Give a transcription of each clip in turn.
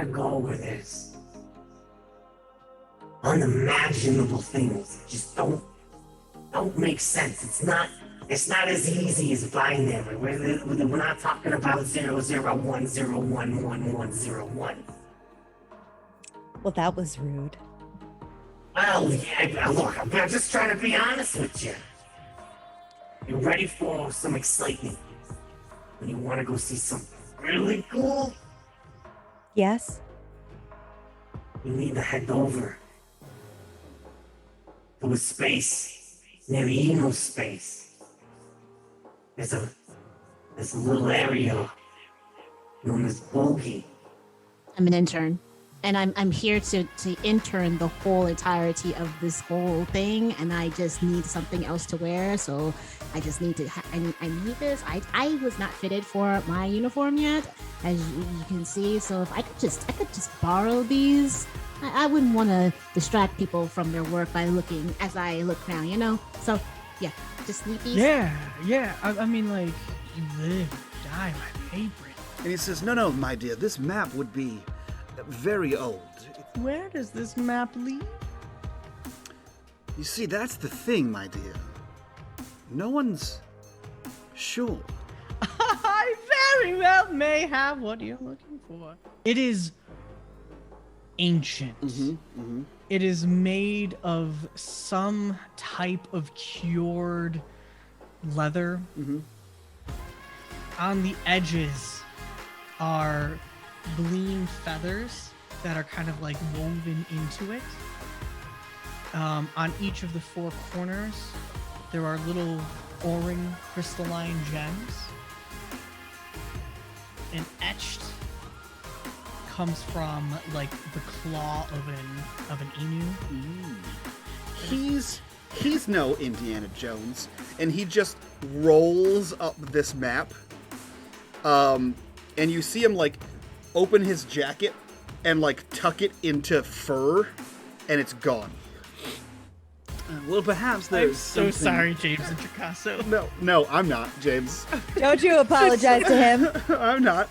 to go where there's unimaginable things that just don't make sense. It's not as easy as binary. We're not talking about 001011101. Well, that was rude. Well, yeah, look, I'm just trying to be honest with you. You ready for some excitement? When you want to go see something really cool? Yes? You need to head over to a space near the emo space. There's a little area known as Bogey. I'm an intern, and I'm here to intern the whole entirety of this whole thing, and I just need something else to wear, so I just need to I need this. I was not fitted for my uniform yet, as you can see, so if I could just borrow these. I wouldn't want to distract people from their work by looking as I look now, you know? So, yeah, just need these. Yeah. I mean, like, you live, die, my favorite. And he says, no, my dear, this map would be very old. Where does this map lead? You see, that's the thing, my dear. No one's sure. I very well may have what you're looking for. It is ancient. It is made of some type of cured leather. On the edges are gleam feathers that are kind of like woven into it. On each of the four corners, there are little O-ring crystalline gems. And etched comes from like the claw of an emu. He's no Indiana Jones, and he just rolls up this map. And you see him like open his jacket and like tuck it into fur, and it's gone. Well, perhaps there's I'm so something... sorry, James and Picasso. No, I'm not, James. Don't you apologize to him. I'm not.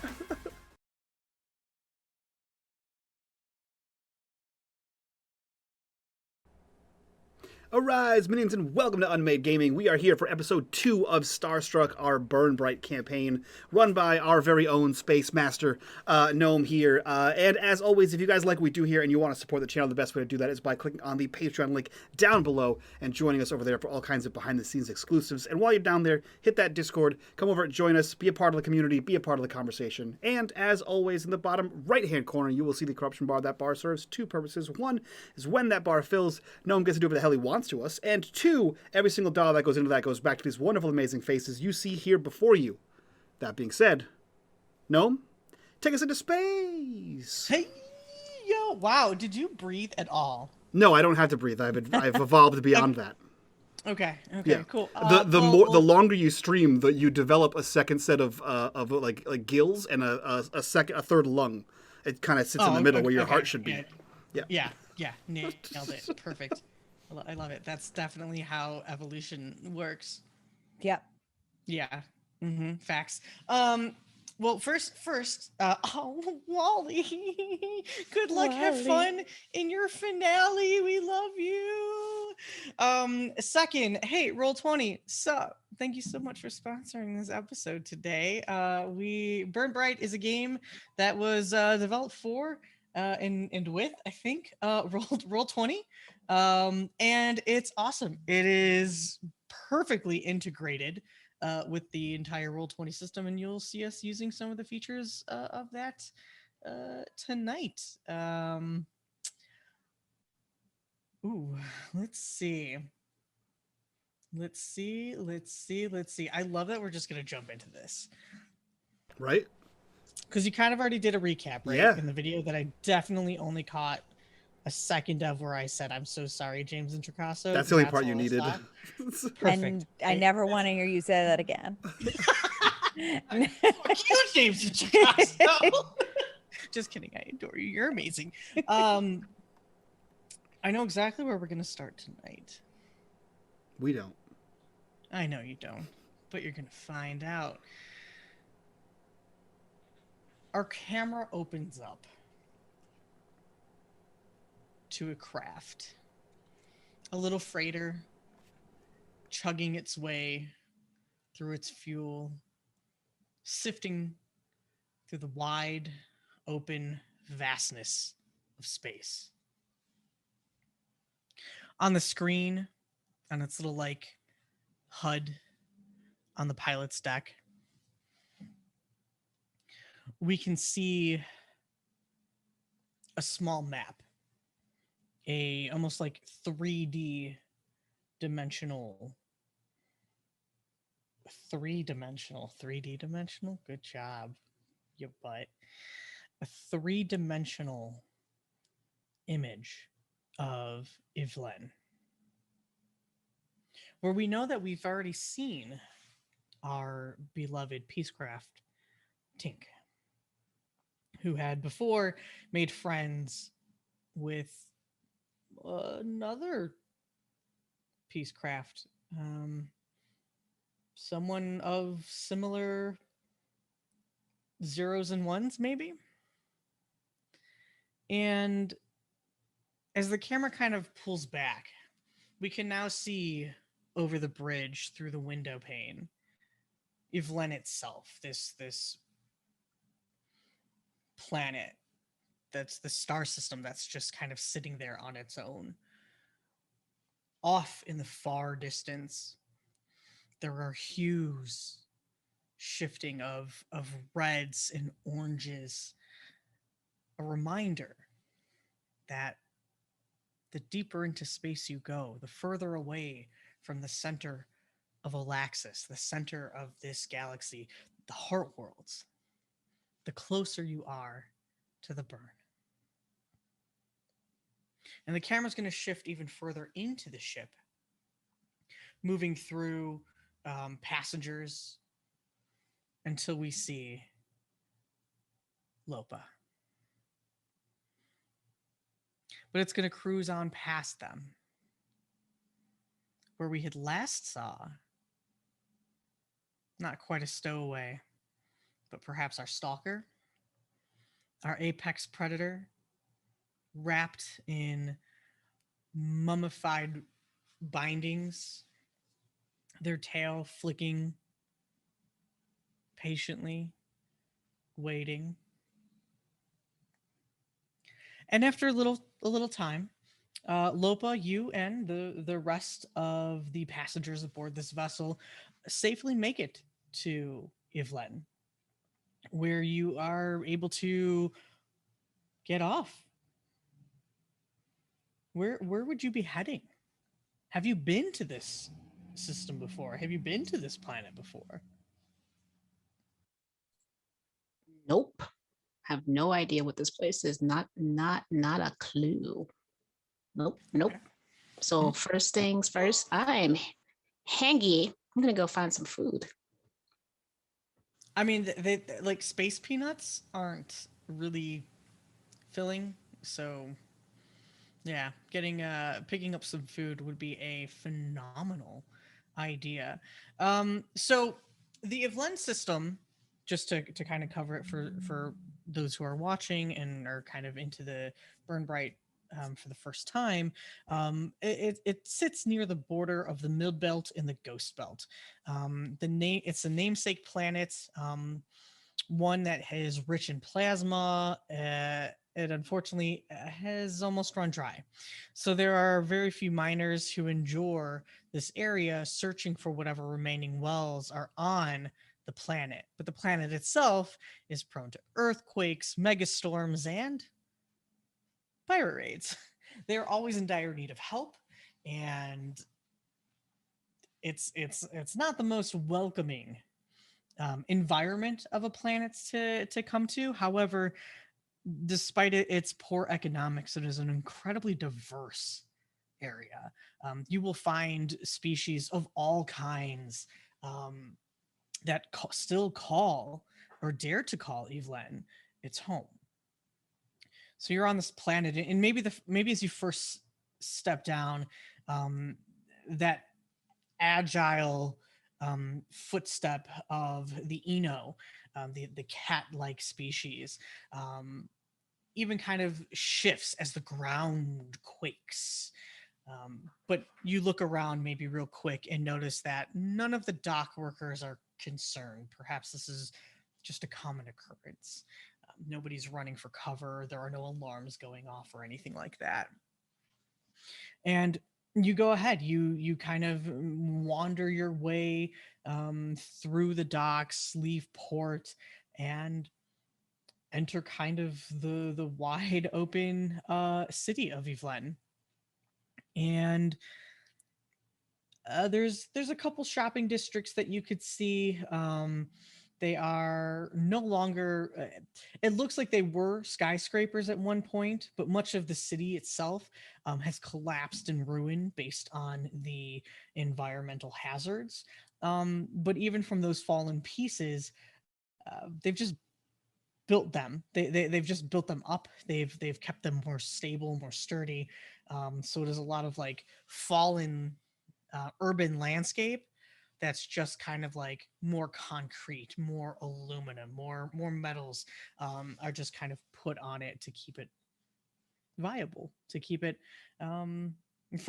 Arise, minions, and welcome to unMadeGaming. We are here for episode 2 of Starstruck, our Bryte campaign, run by our very own Space Master, Gnome here. And as always, if you guys like what we do here and you want to support the channel, the best way to do that is by clicking on the Patreon link down below and joining us over there for all kinds of behind-the-scenes exclusives. And while you're down there, hit that Discord, come over and join us, be a part of the community, be a part of the conversation. And as always, in the bottom right-hand corner, you will see the corruption bar. That bar serves two purposes. One is when that bar fills, Gnome gets to do what the hell he wants to us, and two, every single dollar that goes into that goes back to these wonderful, amazing faces you see here before you. That being said, Gnome, take us into space. Hey, yo, wow, did you breathe at all? No, I don't have to breathe. I've evolved beyond that. Okay, Yeah. cool. The longer you stream, you develop a second set of like gills and a third lung. It kind of sits in the middle where your heart should be. Yeah, nailed it. Perfect. I love it. That's definitely how evolution works. Yep. Yeah. Facts. Well, first, Wally, good luck. Wally. Have fun in your finale. We love you. Second, hey, Roll20. Sup? Thank you so much for sponsoring this episode today. Bryte is a game that was developed for and with, I think, Roll20. And it's awesome. It is perfectly integrated with the entire Roll20 system, and you'll see us using some of the features of that tonight. Let's see. I love that we're just gonna jump into this, Right? because you kind of already did a recap, right? Yeah. In the video that I definitely only caught a second of, where I said, "I'm so sorry, James and Tricasso." That's the only part you all I needed. saw. Perfect. And I never want to hear you say that again. Fuck you, James and Tricasso. Just kidding. I adore you. You're amazing. I know exactly where we're gonna start tonight. We don't. I know you don't, but you're gonna find out. Our camera opens up to a craft. A little freighter chugging its way through its fuel, sifting through the wide, open vastness of space. On the screen, on its little like HUD on the pilot's deck, we can see a small map, a almost like 3D dimensional, good job, you butt. A 3-dimensional image of Yvlin, where we know that we've already seen our beloved Peacecraft Tink, who had before made friends with another Peacecraft, someone of similar zeros and ones, maybe. And as the camera kind of pulls back, we can now see over the bridge through the window pane Yvlin itself, this planet that's the star system that's just kind of sitting there on its own. Off in the far distance, there are hues shifting of reds and oranges, a reminder that the deeper into space you go, the further away from the center of Olaxis, the center of this galaxy, the heart worlds, the closer you are to the burn. And the camera's going to shift even further into the ship, moving through passengers until we see Lopa. But it's going to cruise on past them, where we had last saw, not quite a stowaway, but perhaps our stalker, our apex predator, wrapped in mummified bindings, their tail flicking patiently, waiting. And after a little time, Lopa, you and the rest of the passengers aboard this vessel safely make it to Yvlin, where you are able to get off. Where would you be heading? Have you been to this system before? Have you been to this planet before? Nope. Have no idea what this place is. Not a clue. Nope. Okay. So first things first, I'm hangy. I'm gonna go find some food. I mean, they like space peanuts aren't really filling, so yeah, picking up some food would be a phenomenal idea. So the Yvlin system, just to kind of cover it for those who are watching and are kind of into the Burn Bright for the first time, it sits near the border of the Mid Belt and the Ghost Belt. It's a namesake planet, one that is rich in plasma. It unfortunately has almost run dry. So there are very few miners who endure this area, searching for whatever remaining wells are on the planet. But the planet itself is prone to earthquakes, megastorms, and pirate raids. They're always in dire need of help, and it's not the most welcoming environment of a planet to come to. However, despite its poor economics, it is an incredibly diverse area. You will find species of all kinds that still call or dare to call Yvlin its home. So you're on this planet, and maybe as you first step down, that agile footstep of the Eno, the cat-like species, even kind of shifts as the ground quakes. But you look around maybe real quick and notice that none of the dock workers are concerned. Perhaps this is just a common occurrence. Nobody's running for cover. There are no alarms going off or anything like that. And you go ahead. You kind of wander your way through the docks, leave port, and enter kind of the wide open city of Yvlen. And there's a couple shopping districts that you could see. They are no longer. It looks like they were skyscrapers at one point, but much of the city itself has collapsed and ruined based on the environmental hazards. But even from those fallen pieces, they've just built them. They've just built them up. They've kept them more stable, more sturdy. So there's a lot of like fallen urban landscape that's just kind of like more concrete, more aluminum, more metals are just kind of put on it to keep it viable, to keep it from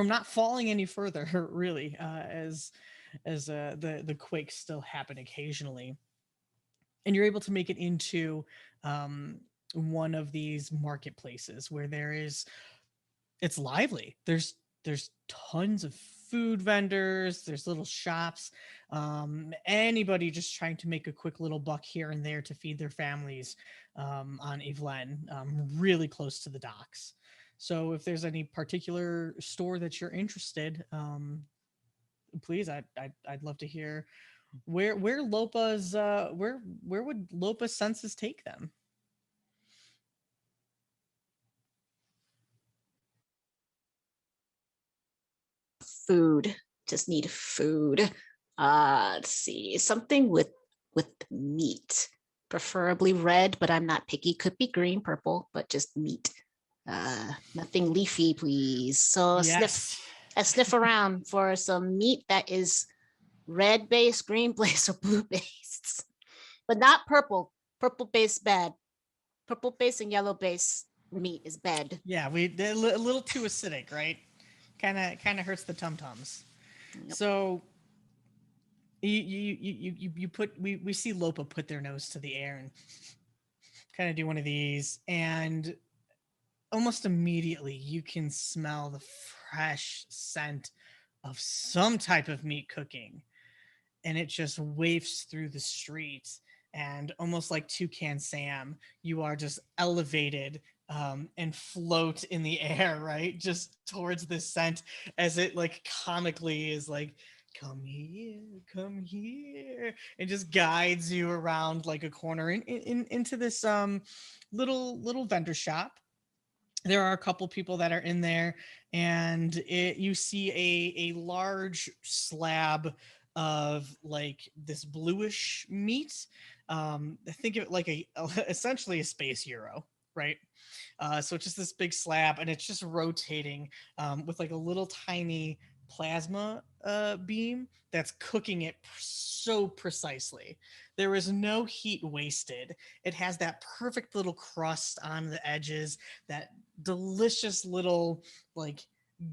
not falling any further, really, as the quakes still happen occasionally. And you're able to make it into one of these marketplaces where it's lively. There's tons of food vendors, there's little shops, anybody just trying to make a quick little buck here and there to feed their families on Yvlen, really close to the docks. So if there's any particular store that you're interested, please, I'd love to hear where Lopa's where would Lopa's senses take them? Food. Just need food. Let's see. Something with meat. Preferably red, but I'm not picky. Could be green, purple, but just meat. Nothing leafy, please. So Yes. sniff around for some meat that is red based, green based, or blue based. But not purple. Purple based bad. Purple based and yellow based meat is bad. Yeah, they're a little too acidic, right? Kind of hurts the tum tums. Yep. So we see Lopa put their nose to the air and kind of do one of these, and almost immediately you can smell the fresh scent of some type of meat cooking, and it just wafts through the streets. And almost like Toucan Sam, you are just elevated and float in the air, right? Just towards this scent as it like comically is like, come here, and just guides you around like a corner into this little vendor shop. There are a couple people that are in there, and you see a large slab of like this bluish meat. Think of it like essentially a space gyro, right? So it's just this big slab, and it's just rotating with like a little tiny plasma beam that's cooking it so precisely. There is no heat wasted. It has that perfect little crust on the edges, that delicious little like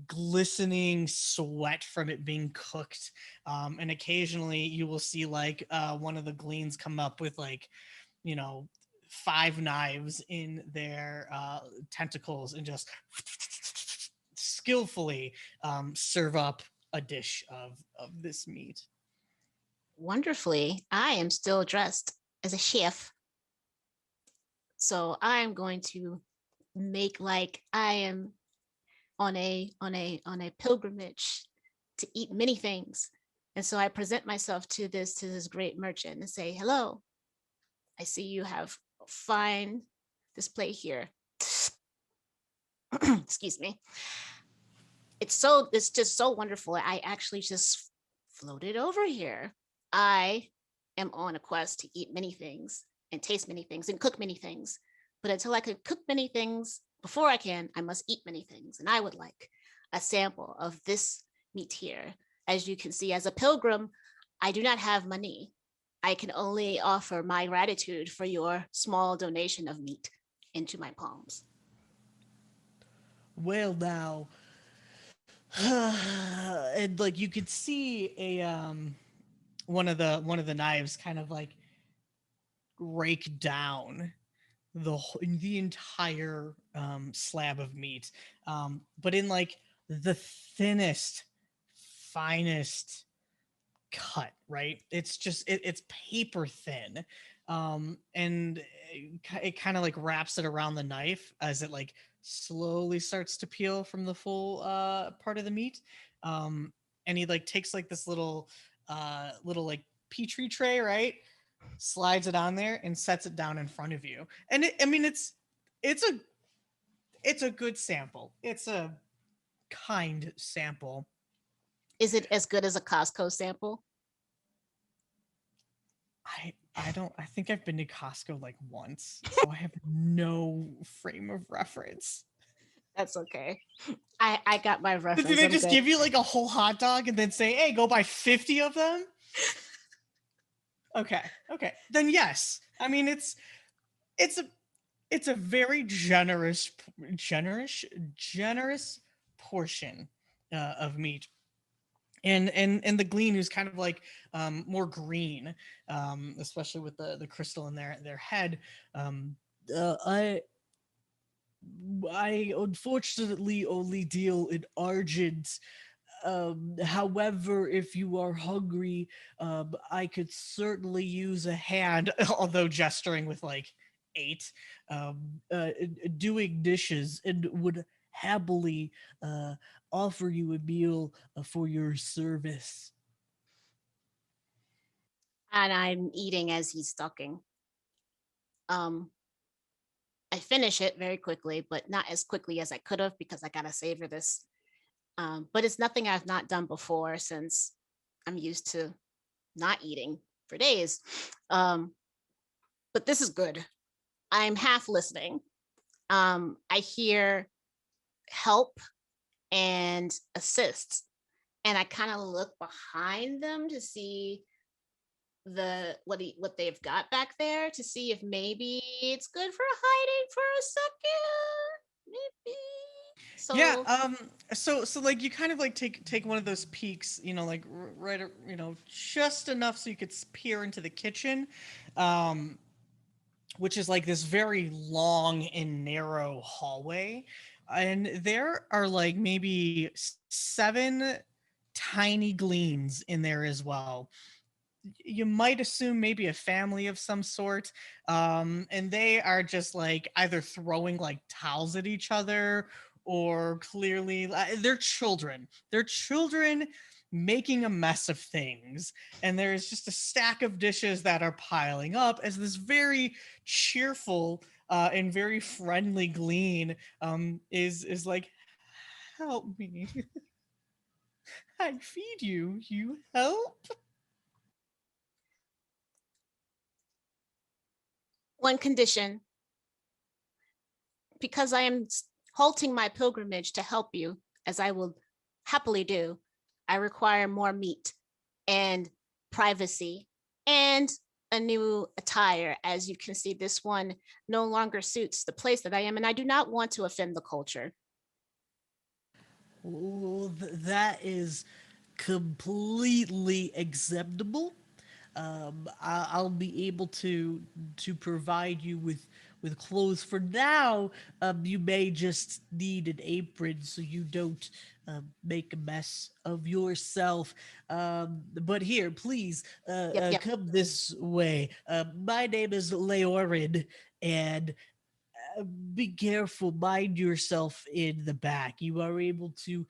glistening sweat from it being cooked, and occasionally you will see like one of the gleans come up with like 5 knives in their tentacles and just skillfully serve up a dish of this meat. Wonderfully, I am still dressed as a chef, so I'm going to make like I am on a pilgrimage to eat many things. And so I present myself to this great merchant and say, hello, I see you have a fine display here. Excuse me. It's just so wonderful. I actually just floated over here. I am on a quest to eat many things and taste many things and cook many things. But until I can cook many things, before I must eat many things. And I would like a sample of this meat here. As you can see, as a pilgrim, I do not have money. I can only offer my gratitude for your small donation of meat. into my palms. Well, now, and like you could see one of the knives kind of like rake down the entire slab of meat, but in like the thinnest, finest cut, right? It's just it's paper thin, and it kind of like wraps it around the knife as it like slowly starts to peel from the full part of the meat. And he like takes like this little like petri tray, right? Slides it on there and sets it down in front of you. And I mean, it's a it's a good sample. It's a kind sample. Is it as good as a Costco sample? I don't I think I've been to Costco like once, so I have no frame of reference. That's okay. I got my Did reference. they I'm just good. give you like a whole hot dog and then say, "Hey, go buy 50 of them"? Okay. Okay. Then yes. I mean, it's a it's a very generous portion of meat. And the glean is kind of like more green, especially with the crystal in their head. Um, uh, I I unfortunately only deal in argent. However, if you are hungry, I could certainly use a hand, although gesturing with like eight, doing dishes, and would happily uh, offer you a meal for your service. And I'm eating as he's talking. Um, I finish it very quickly, but not as quickly as I could have because I gotta savor this. But it's nothing I've not done before since I'm used to not eating for days. Um, but this is good. I'm half listening. I hear help and assist, and I kind of look behind them to see what they've got back there to see if maybe it's good for hiding for a second. Maybe. Yeah. So So like you kind of like take one of those peeks, like right, just enough so you could peer into the kitchen, um, which is like this very long and narrow hallway, and there are like maybe seven tiny gleans in there as well. You might assume maybe a family of some sort, and they are just like either throwing like towels at each other or clearly they're children making a mess of things, and there's just a stack of dishes that are piling up as this very cheerful and very friendly glean is like, help me. I feed you, you help. one condition, because I am halting my pilgrimage to help you, as I will happily do, I require more meat and privacy and a new attire. As you can see, this one no longer suits the place that I am, and I do not want to offend the culture. Well, that is completely acceptable. I'll be able to provide you with clothes for now. You may just need an apron so you don't make a mess of yourself. But here, please, Yep, yep. come this way. My name is Leorin, and be careful, mind yourself in the back. You are able to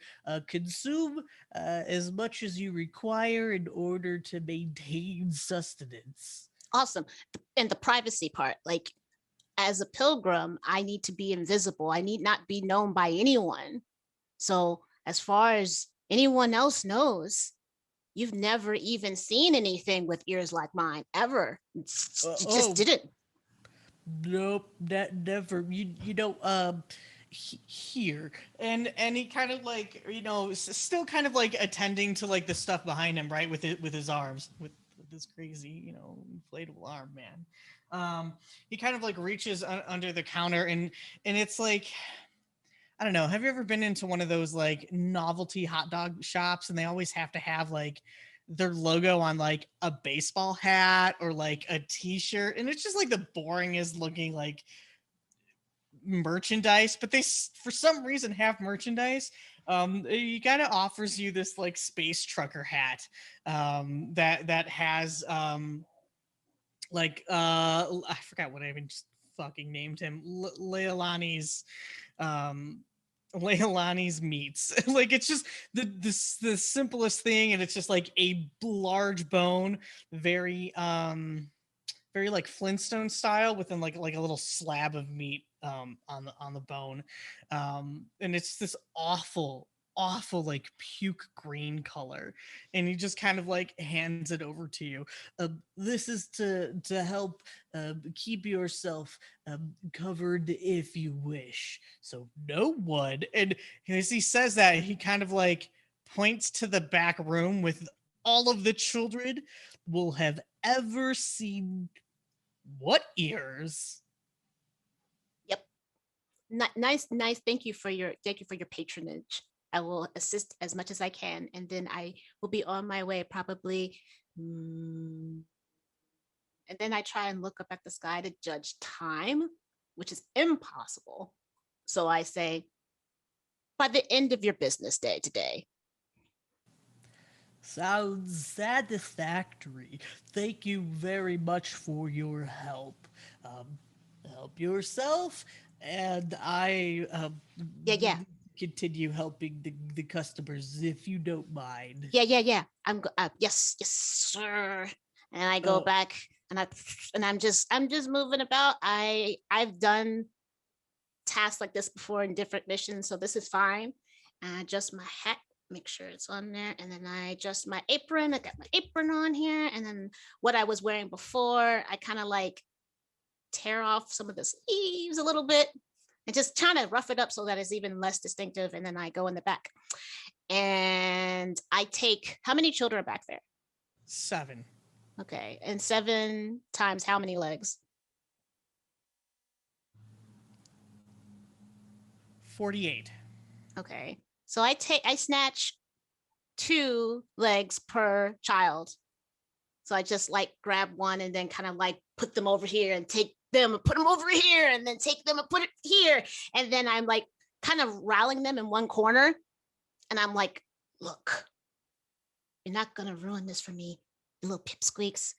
consume as much as you require in order to maintain sustenance. Awesome. And the privacy part, like as a pilgrim, I need to be invisible. I need not be known by anyone. So, as far as anyone else knows, you've never even seen anything with ears like mine ever. It just Oh, didn't. nope, that never. You know, here, and he kind of like, still kind of like attending to like the stuff behind him, right, with his arms, with this crazy, inflatable arm man. He kind of like reaches under the counter and it's like, I don't know. Have you ever been into one of those like novelty hot dog shops and they always have to have like their logo on like a baseball hat or like a t-shirt, and it's just like the boringest looking like merchandise, but they for some reason have merchandise. He kind of offers you this like space trucker hat that has I forgot what I even just fucking named him. Um Leilani's meats. Like it's just the simplest thing, and it's just like a large bone, very like Flintstone style, within like a little slab of meat on the bone, and it's this awful like puke green color, and he just kind of like hands it over to you. This is to help keep yourself covered if you wish, so no one. And as he says that, he kind of like points to the back room with all of the children will have ever seen. What ears? Yep. Nice. Thank you for your patronage. I will assist as much as I can, and then I will be on my way probably. And then I try and look up at the sky to judge time, which is impossible. So I say, by the end of your business day today. Sounds satisfactory. Thank you very much for your help. Help yourself, and I Yeah. continue helping the customers if you don't mind. Yeah. Yes, sir. And I go back, and I'm just moving about. I've done tasks like this before in different missions, so this is fine. And I adjust my hat, make sure it's on there, and then I adjust my apron. I got my apron on here, and then what I was wearing before, I kind of like tear off some of the sleeves a little bit and just trying to rough it up so that it's even less distinctive. And then I go in the back, and I take, how many children are back there? 7. Okay, and 7 times how many legs? 48. Okay, so I snatch 2 legs per child. So I just like grab one and then kind of like put them over here and take them and put them over here and then take them and put it here. And then I'm like kind of rallying them in one corner. And I'm like, look, you're not going to ruin this for me, you little pipsqueaks.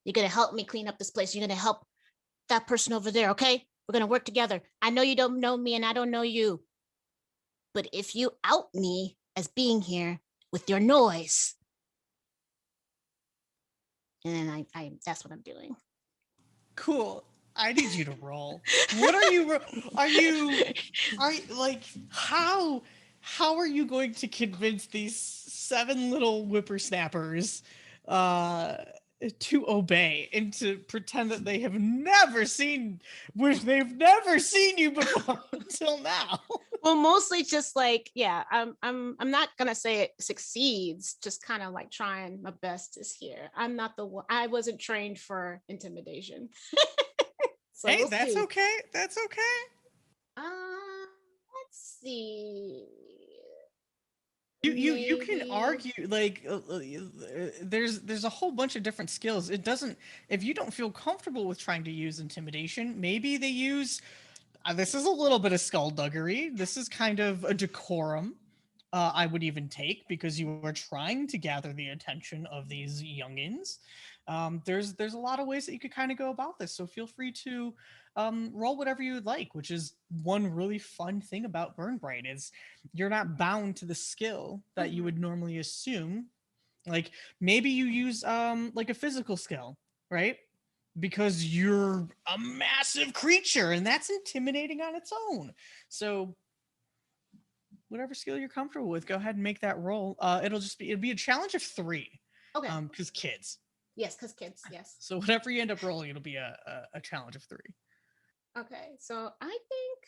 You're going to help me clean up this place. You're going to help that person over there, okay? We're going to work together. I know you don't know me and I don't know you. But if you out me as being here with your noise, and I that's what I'm doing. Cool. I need you to roll. What are you like, how are you going to convince these 7 little whippersnappers to obey and to pretend that they have never seen you before until now? Well, mostly just like, yeah, I'm not gonna say it succeeds, just kind of like trying my best is here. I'm not the one, I wasn't trained for intimidation. So Hey, we'll that's see. okay. That's okay. Let's see. You can Maybe. argue like there's a whole bunch of different skills. It doesn't, if you don't feel comfortable with trying to use intimidation, maybe they use this is a little bit of skullduggery. This is kind of a decorum. I would even take, because you are trying to gather the attention of these youngins. There's a lot of ways that you could kind of go about this. So feel free to roll whatever you would like, which is one really fun thing about Burn Bright is you're not bound to the skill that you would normally assume. Like maybe you use like a physical skill, right? Because you're a massive creature and that's intimidating on its own. So whatever skill you're comfortable with, go ahead and make that roll. It'll be a challenge of 3. Okay. Because kids. Yes, because kids. Yes. So whatever you end up rolling, it'll be a challenge of 3. Okay. So I think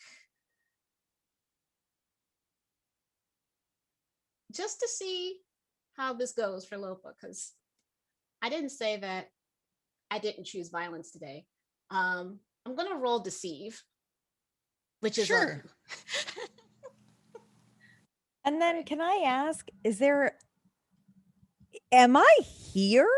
just to see how this goes for Lopa, because I didn't say that I didn't choose violence today. I'm gonna roll deceive, which is Sure. And then can I ask, am I here?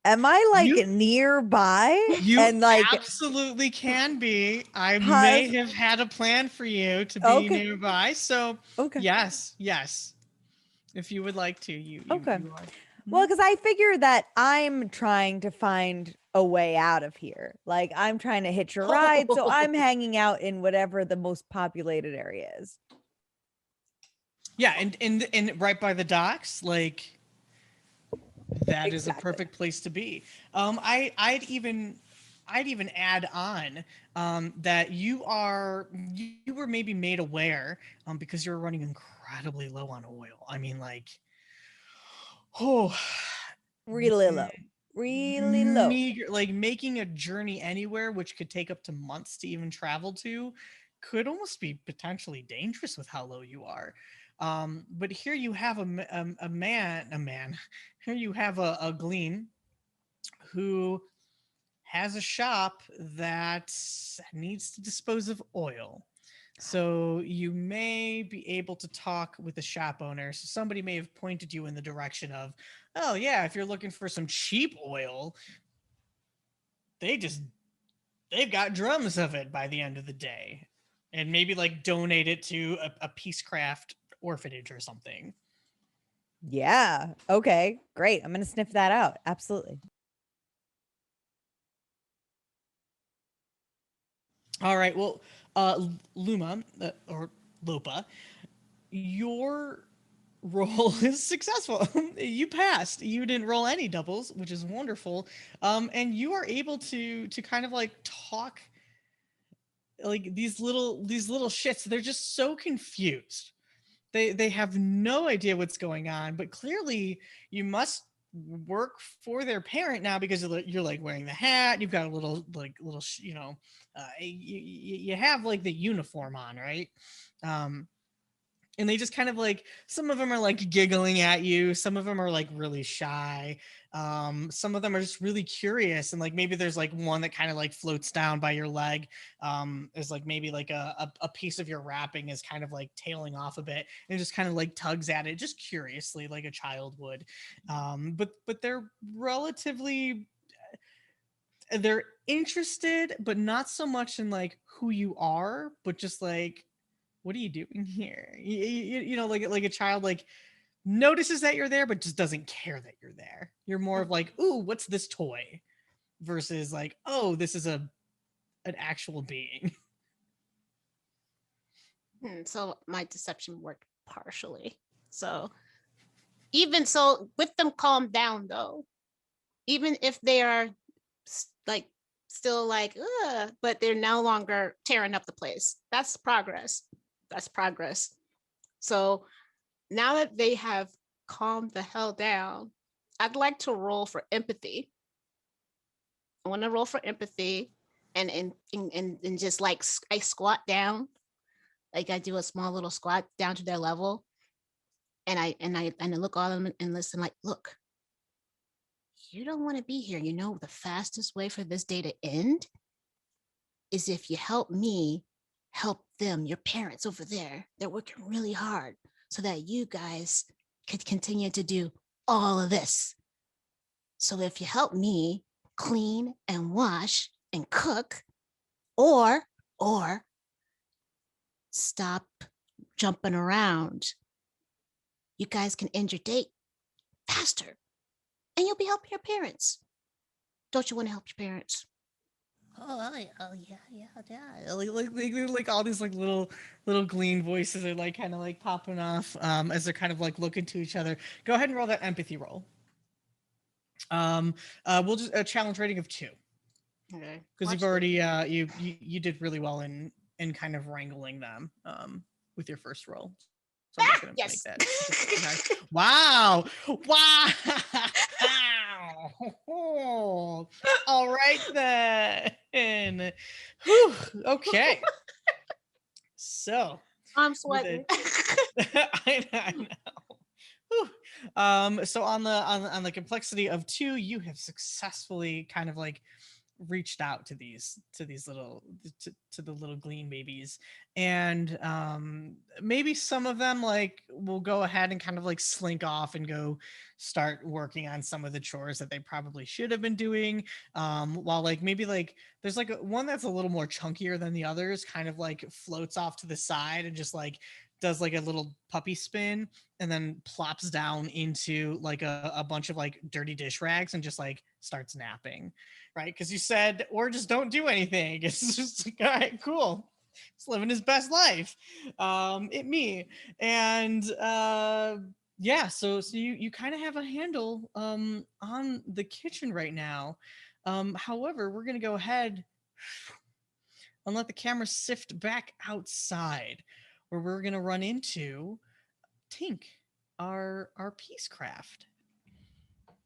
Am I like You- nearby? You and like absolutely can be. I Has- may have had a plan for you to be Okay. nearby. So Okay. yes. If you would like to, you Okay. you are. Well, because I figure that I'm trying to find a way out of here. Like I'm trying to hitch a ride, so I'm hanging out in whatever the most populated area is. Yeah, and right by the docks, like that is a Exactly. perfect place to be. I'd even add on that you were maybe made aware because you're running incredibly low on oil. I mean, like, oh, Really low. Really low. meager, like making a journey anywhere, which could take up to months to even travel to, could almost be potentially dangerous with how low you are. But here you have a man. Here you have a glean who has a shop that needs to dispose of oil. So you may be able to talk with the shop owner. So somebody may have pointed you in the direction of, oh yeah, if you're looking for some cheap oil, they've got drums of it by the end of the day. And maybe like donate it to a Peacecraft orphanage or something. Yeah. Okay. Great. I'm gonna sniff that out. Absolutely. All right. Well, Luma or Lopa, your roll is successful. You passed. You didn't roll any doubles, which is wonderful. And you are able to kind of like talk like these little shits. They're just so confused. They have no idea what's going on, but clearly you must work for their parent now because you're like wearing the hat. You've got a little you have like the uniform on, right? And they just kind of like, some of them are like giggling at you, some of them are like really shy, some of them are just really curious, and like maybe there's like one that kind of like floats down by your leg, is like maybe like a piece of your wrapping is kind of like tailing off a bit and just kind of like tugs at it just curiously like a child would, but they're relatively, they're interested, but not so much in like who you are, but just like, what are you doing here? You know, like a child like notices that you're there, but just doesn't care that you're there. You're more of like, ooh, what's this toy? Versus like, oh, this is an actual being. So my deception worked partially. So even so, with them calm down though, even if they are like still like, ugh, but they're no longer tearing up the place. That's progress. That's progress. So now that they have calmed the hell down, I'd like to roll for empathy. I want to roll for empathy and just like I squat down, like I do a small little squat down to their level, and I look all of them and listen. Like, look, you don't want to be here. You know, the fastest way for this day to end is if you help me help them, your parents over there. They're working really hard so that you guys could continue to do all of this. So if you help me clean and wash and cook, or stop jumping around, you guys can end your date faster and you'll be helping your parents. Don't you want to help your parents? Yeah. Like all these like little glean voices are like kind of like popping off as they're kind of like looking to each other. Go ahead and roll that empathy roll. We'll just a challenge rating of 2. Okay. Because you've already you did really well in kind of wrangling them with your first roll. So I'm just gonna yes. make that. Wow. All right then. Whew. Okay. So I'm sweating. I know. Whew. So on the complexity of 2, you have successfully kind of like reached out to these little to the little glean babies, and maybe some of them like will go ahead and kind of like slink off and go start working on some of the chores that they probably should have been doing, while like maybe like there's like one that's a little more chunkier than the others, kind of like floats off to the side and just like does like a little puppy spin and then plops down into like a bunch of like dirty dish rags and just like starts napping, right? Because you said, or just don't do anything. It's just like, all right, cool. He's living his best life. It me. And yeah, so you kind of have a handle on the kitchen right now. However, we're gonna go ahead and let the camera sift back outside, where we're gonna run into Tink, our peacecraft.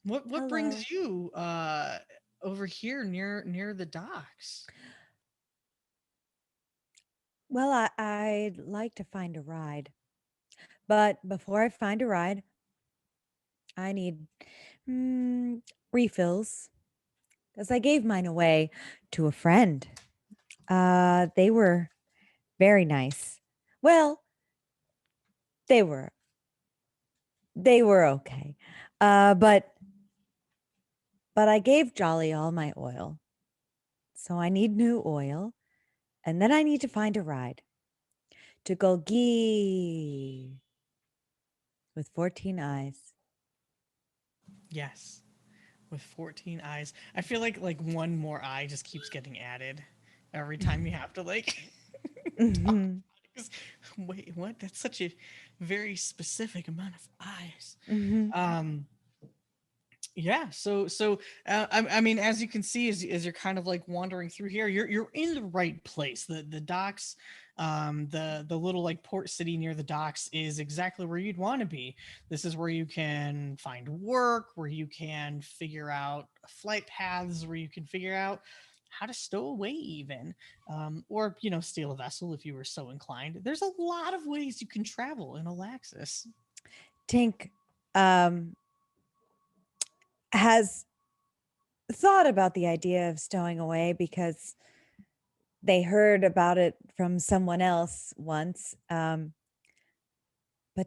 What Hello. brings you over here near the docks? Well, I'd like to find a ride. But before I find a ride, I need refills because I gave mine away to a friend. They were very nice. Well, they were they were okay. But I gave Jolly all my oil. So I need new oil, and then I need to find a ride to Golgi with 14 eyes. Yes, with 14 eyes. I feel like one more eye just keeps getting added every time you have to like talk. Mhm. 'Cause, wait, what? That's such a very specific amount of eyes. Mhm. Um, yeah. I mean, as you can see, as you're kind of like wandering through here, you're in the right place. The docks, the little like port city near the docks is exactly where you'd want to be. This is where you can find work, where you can figure out flight paths, where you can figure out how to stow away even, or steal a vessel if you were so inclined. There's a lot of ways you can travel in Olaxis. Tink um, has thought about the idea of stowing away because they heard about it from someone else once. But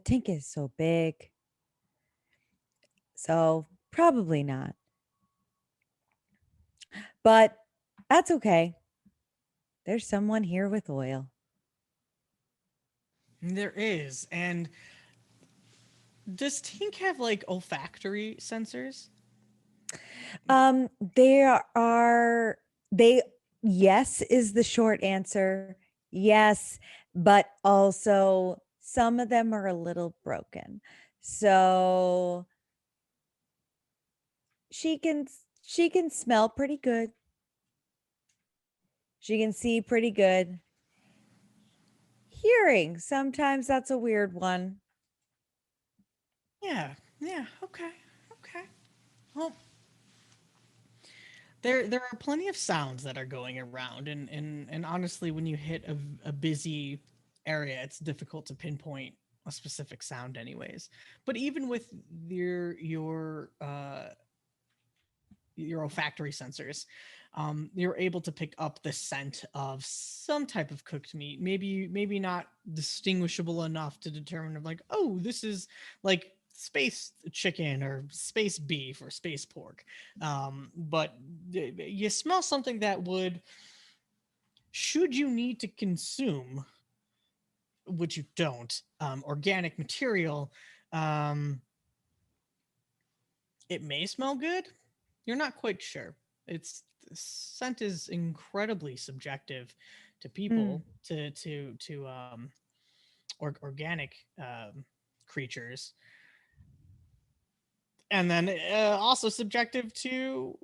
Tink is so big, so probably not. But that's okay. There's someone here with oil. There is, and does Tink have like olfactory sensors? Um, there are they yes is the short answer. Yes, but also some of them are a little broken. So she can smell pretty good. She can see pretty good. Hearing, sometimes that's a weird one. Yeah, yeah, okay, okay. Well, there are plenty of sounds that are going around, and honestly, when you hit a busy area, it's difficult to pinpoint a specific sound, anyways. But even with your olfactory sensors, you're able to pick up the scent of some type of cooked meat. Maybe not distinguishable enough to determine of like, oh, this is like space chicken or space beef or space pork. But you smell something that would, should you need to consume, which you don't, organic material, um, it may smell good. You're not quite sure. It's scent is incredibly subjective to Mm, people, to organic creatures, and then also subjective to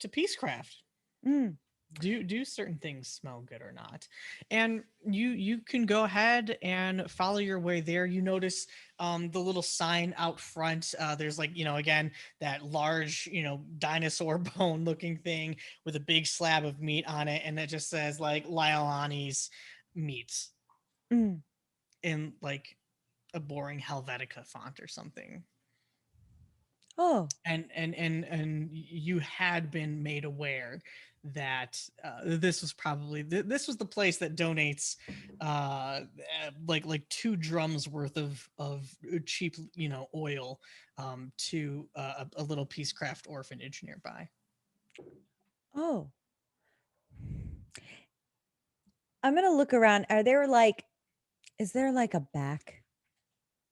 peacecraft. mm, Do certain things smell good or not? And you can go ahead and follow your way there. You notice the little sign out front. There's like, again, that large, dinosaur bone looking thing with a big slab of meat on it, and it just says like Liolani's meats mm. in like a boring Helvetica font or something. Oh, and you had been made aware that this was probably this was the place that donates like 2 drums worth of cheap oil to a little Peacecraft orphanage nearby. oh. I'm gonna look around. Is there like a back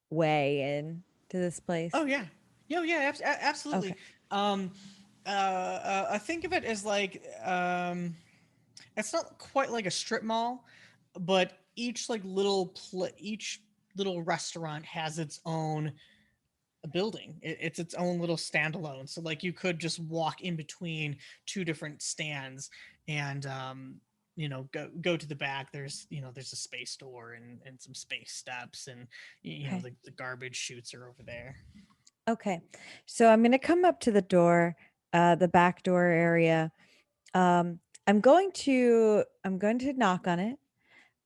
way in to this place? Oh yeah, yeah, absolutely. Okay. Um, I think of it as like it's not quite like a strip mall, but each little restaurant has its own building. It's its own little standalone. So like you could just walk in between 2 different stands and go to the back. There's a space door and some space steps and Okay. the garbage chutes are over there. Okay. So I'm gonna come up to the door, the back door area. I'm going to knock on it.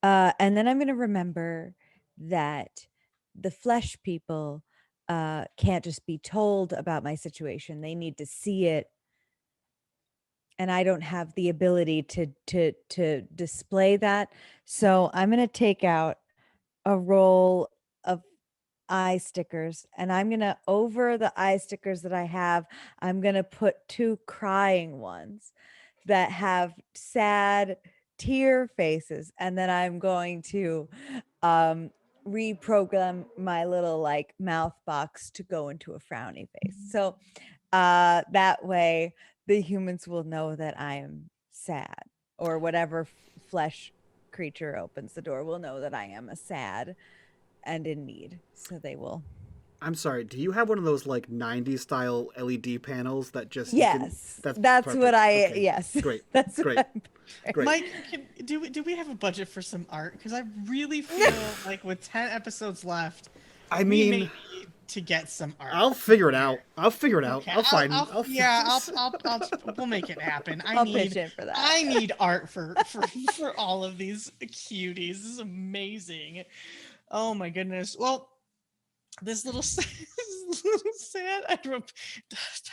And then I'm gonna remember that the flesh people can't just be told about my situation. They need to see it. And I don't have the ability to display that. So I'm gonna take out a roll of eye stickers, and I'm gonna, over the eye stickers that I have, I'm gonna put 2 crying ones that have sad tear faces, and then I'm going to reprogram my little like mouth box to go into a frowny face. So that way the humans will know that I am sad, or whatever flesh creature opens the door will know that I am a sad and in need, so they will. I'm sorry. Do you have one of those like '90s style LED panels that just you can? Yes, That's that's perfect. what I. Okay. Yes, Great. that's Great. what I'm Great. Mike, do we have a budget for some art? Because I really feel like with 10 episodes left, I we may mean, need to get some art. I'll figure it out. I'll figure it out. Okay, I'll find. we'll make it happen. I'll pitch in for that. I need art for all of these cuties. This is amazing. Oh my goodness. Well, this little sad. I wrote,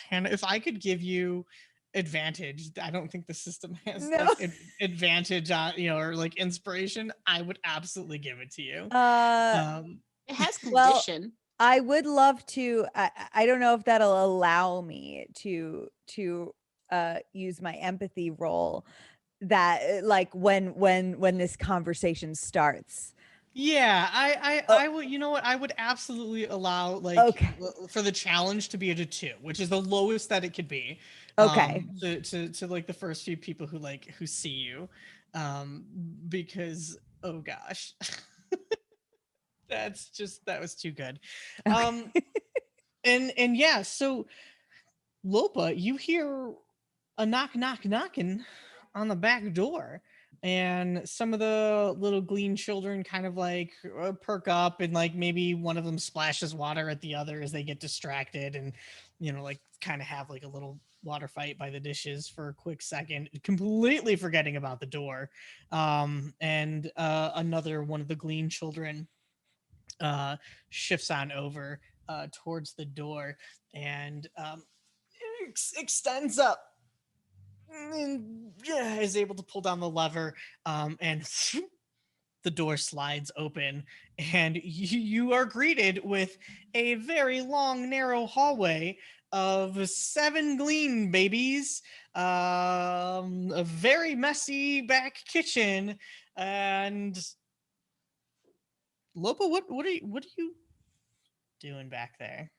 Hannah, if I could give you advantage, I don't think the system has No. like advantage or like inspiration. I would absolutely give it to you. It has Well, condition. I would love to. I don't know if that'll allow me to use my empathy role. That like when this conversation starts. Yeah, I would. You know what? I would absolutely allow Okay. for the challenge to be at a 2, which is the lowest that it could be. Okay. To like the first few people who see you, because oh gosh, that was too good. Okay. And yeah, so Lopa, you hear a knocking on the back door, and some of the little glean children kind of like perk up, and like maybe one of them splashes water at the other as they get distracted, and like kind of have like a little water fight by the dishes for a quick second, completely forgetting about the door. And another one of the glean children shifts on over towards the door and extends up and is able to pull down the lever, and the door slides open, and you are greeted with a very long, narrow hallway of 7 glean babies, a very messy back kitchen, and Lopa, what are you doing back there?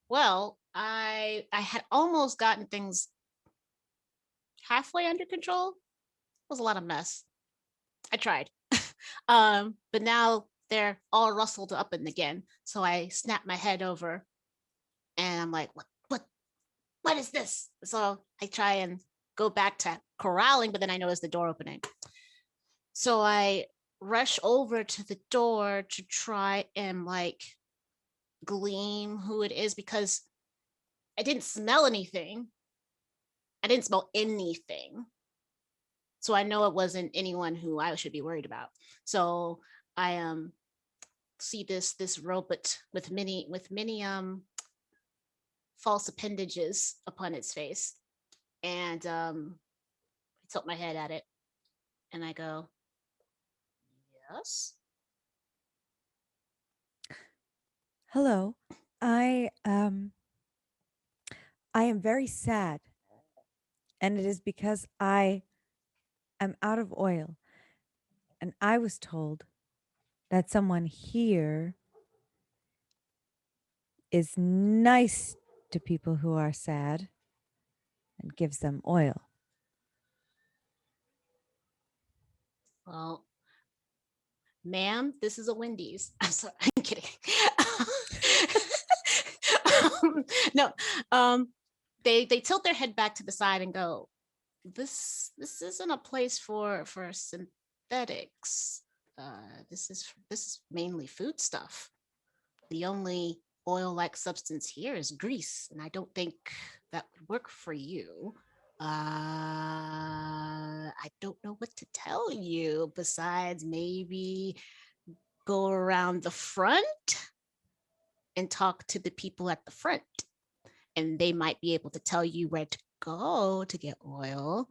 Well, I had almost gotten things halfway under control. It was a lot of mess. I tried. But now they're all rustled up and again. So I snap my head over and I'm like, what is this? So I try and go back to corralling, but then I notice the door opening. So I rush over to the door to try and like gleam who it is, because I didn't smell anything. I didn't smell anything. So I know it wasn't anyone who I should be worried about. So I see this robot with many false appendages upon its face, and I tilt my head at it, and I go, "Yes." Hello. I am very sad, and it is because I am out of oil, and I was told that someone here is nice to people who are sad and gives them oil. Well, ma'am, this is a Wendy's. I'm sorry, I'm kidding. No, they tilt their head back to the side and go, this isn't a place for synthetics. This is mainly food stuff. The only oil-like substance here is grease, and I don't think that would work for you. I don't know what to tell you besides maybe go around the front and talk to the people at the front, and they might be able to tell you where to go to get oil.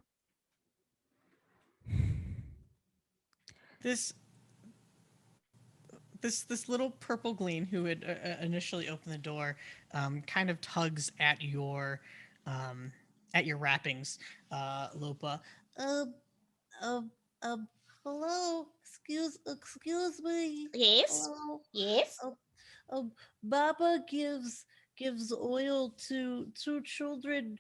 This little purple glean who had initially opened the door kind of tugs at your wrappings, Lopa. Um, um, hello. Excuse me. Yes. Hello. Yes. Baba gives oil to two children,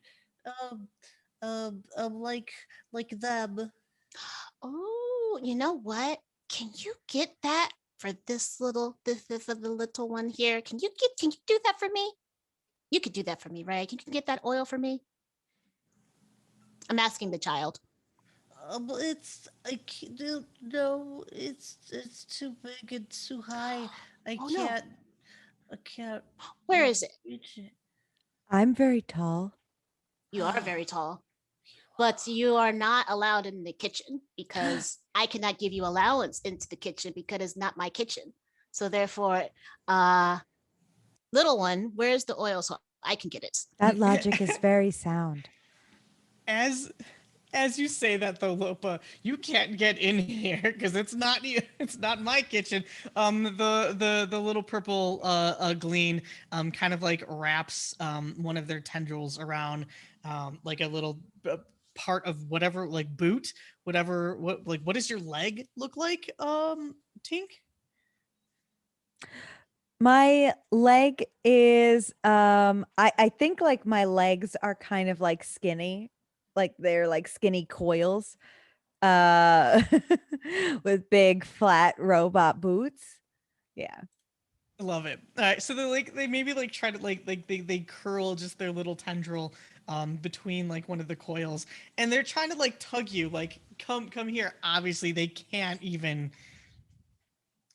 um, like them. Oh, you know what? Can you get that for this for the little one here? Can you do that for me? You could do that for me, right? Can you get that oil for me? I'm asking the child. It's I can't, no, it's too big and too high. I Oh, can't. no. I can't Where is it? reach it. I'm very tall. You are very tall, but you are not allowed in the kitchen because I cannot give you allowance into the kitchen because it's not my kitchen. So therefore, little one, where's the oil so I can get it? That logic is very sound. As you say that though, Lopa, you can't get in here because it's not you. It's not my kitchen. The little purple glean kind of like wraps one of their tendrils around like a little part of whatever, like boot, whatever. What does your leg look like, Tink? My leg is I think like my legs are kind of like skinny, like they're like skinny coils uh with big flat robot boots. Yeah. Love it. All right, so they maybe like try to they curl just their little tendril between like one of the coils, and they're trying to like tug you like come here. Obviously, they can't even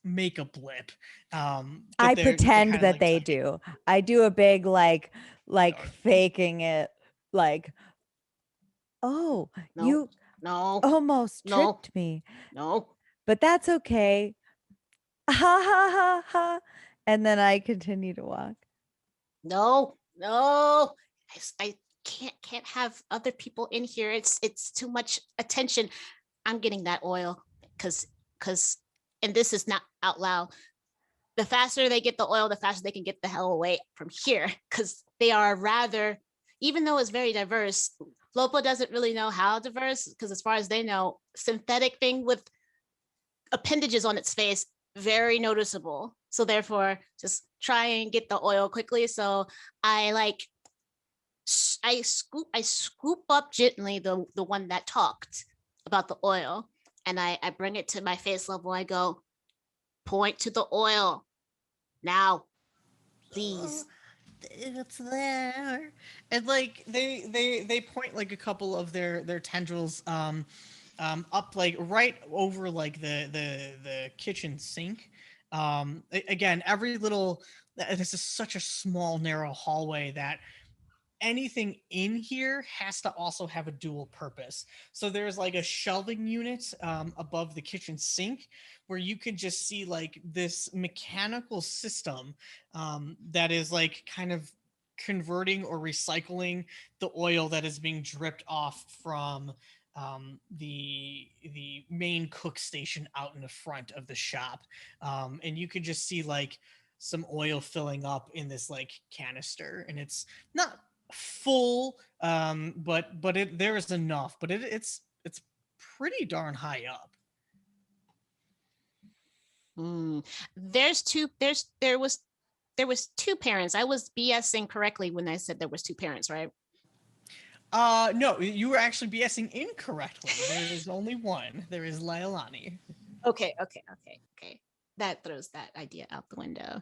make a blip. But I they're pretend kind of that like they tugging. do. I do a big like Darn. faking it like, "Oh, No, you no, almost no, tripped me, no. but that's okay." Ha ha ha ha. And then I continue to walk. No, no. I can't have other people in here. It's too much attention. I'm getting that oil because and this is not out loud. The faster they get the oil, the faster they can get the hell away from here because they are rather, even though it's very diverse, Lopo doesn't really know how diverse because as far as they know, synthetic thing with appendages on its face, very noticeable. So therefore, just try and get the oil quickly. So I like I scoop up gently the one that talked about the oil, and I bring it to my face level. I go, point to the oil now, please. It's there, and like they point like a couple of their tendrils up like right over like the kitchen sink. Again, every little, this is such a small narrow hallway that anything in here has to also have a dual purpose. So there's like a shelving unit above the kitchen sink where you can just see like this mechanical system that is like kind of converting or recycling the oil that is being dripped off from the main cook station out in the front of the shop. And you can just see like some oil filling up in this like canister, and it's not full, but there is enough, but it's pretty darn high up. There was two parents. I was BSing correctly when I said there was two parents, right? No, you were actually BSing incorrectly. There is only one. There is Lailani. Okay. That throws that idea out the window.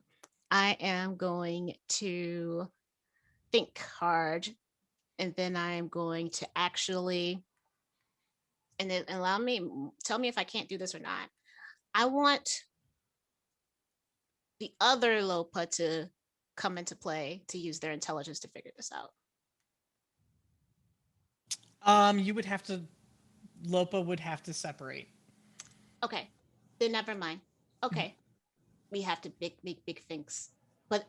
I am going to think hard, and then I am going to actually, and then tell me if I can't do this or not. I want the other Lopa to come into play to use their intelligence to figure this out. You would have to, Lopa would have to separate. Okay, then never mind. Okay, we have to big things, but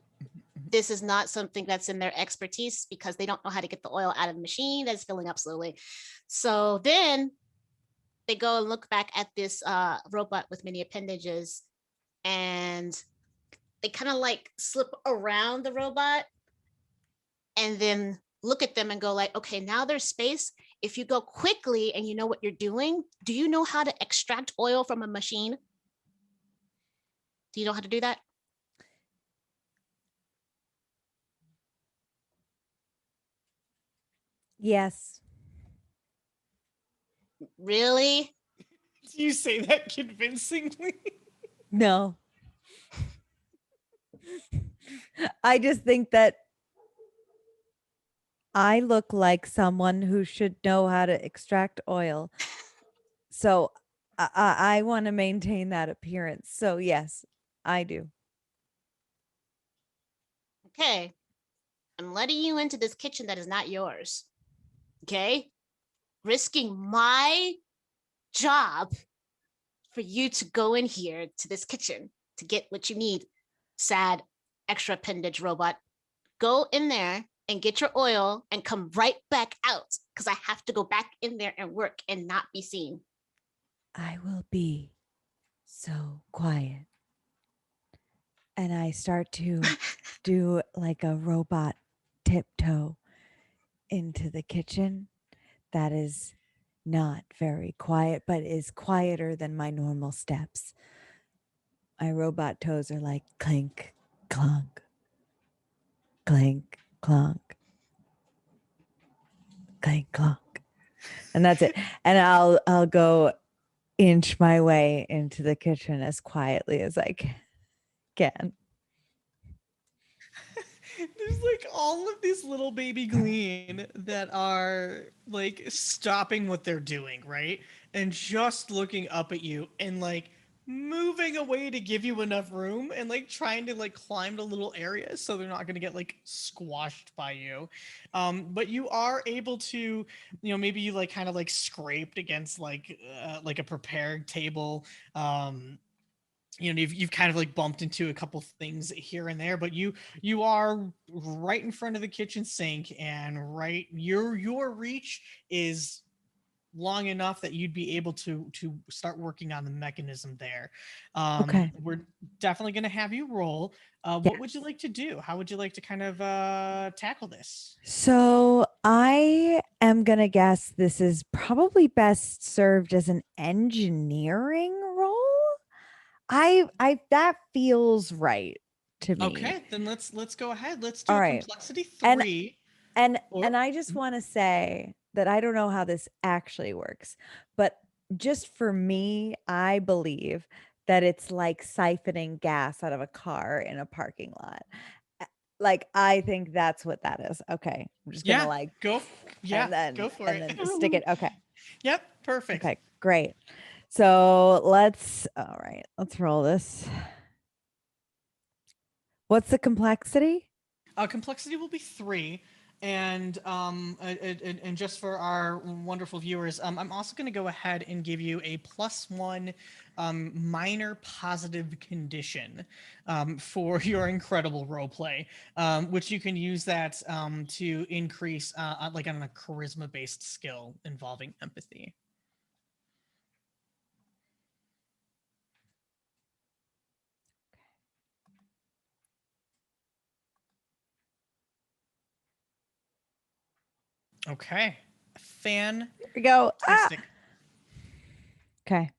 this is not something that's in their expertise because they don't know how to get the oil out of the machine that's filling up slowly. So then they go and look back at this robot with many appendages, and they kind of like slip around the robot and then look at them and go like, okay, now there's space. If you go quickly and you know what you're doing, do you know how to extract oil from a machine? Do you know how to do that? Yes. Really? Do you say that convincingly? No. I just think that I look like someone who should know how to extract oil. So I want to maintain that appearance. So yes, I do. Okay. I'm letting you into this kitchen that is not yours. Okay? Risking my job for you to go in here to this kitchen to get what you need. Sad extra appendage robot. Go in there and get your oil and come right back out because I have to go back in there and work and not be seen. I will be so quiet. And I start to do like a robot tiptoe into the kitchen that is not very quiet, but is quieter than my normal steps. My robot toes are like clink, clunk, clink, clunk, clink, clunk. And that's it. And I'll go inch my way into the kitchen as quietly as I can. There's like all of these little baby Glean that are like stopping what they're doing, right? And just looking up at you and like moving away to give you enough room and like trying to like climb to little areas so they're not going to get like squashed by you. But you are able to, maybe you like kind of like scraped against like a prepared table. You've kind of like bumped into a couple things here and there, but you are right in front of the kitchen sink, and right your reach is long enough that you'd be able to start working on the mechanism there. Okay. We're definitely going to have you roll. What would you like to do? How would you like to kind of tackle this? So I am going to guess this is probably best served as an engineering role. I that feels right to me. Okay, then let's go ahead. Let's do All right. complexity 3. And I just want to say that I don't know how this actually works, but just for me, I believe that it's like siphoning gas out of a car in a parking lot. Like, I think that's what that is. Okay. I'm just gonna like go. Yeah, and then, go for and it. then stick it. Okay. Yep, perfect. Okay, great. So let's roll this. What's the complexity? Complexity will be 3. And just for our wonderful viewers, I'm also going to go ahead and give you a +1 minor positive condition for your incredible roleplay, which you can use that to increase, like on a charisma-based skill involving empathy. Okay. Here we go. Ah! Fantastic. Okay.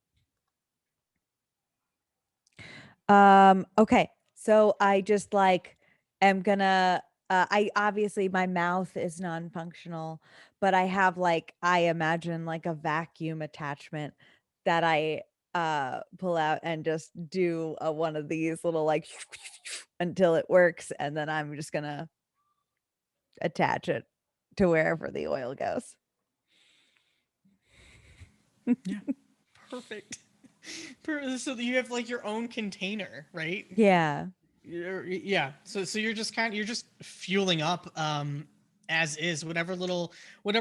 Okay. So I just like am gonna I obviously my mouth is non-functional, but I have like I imagine like a vacuum attachment that I pull out and just do one of these little like until it works, and then I'm just gonna attach it to wherever the oil goes. Yeah. Perfect. So you have like your own container, right? Yeah. Yeah. So you're just you're just fueling up as is whatever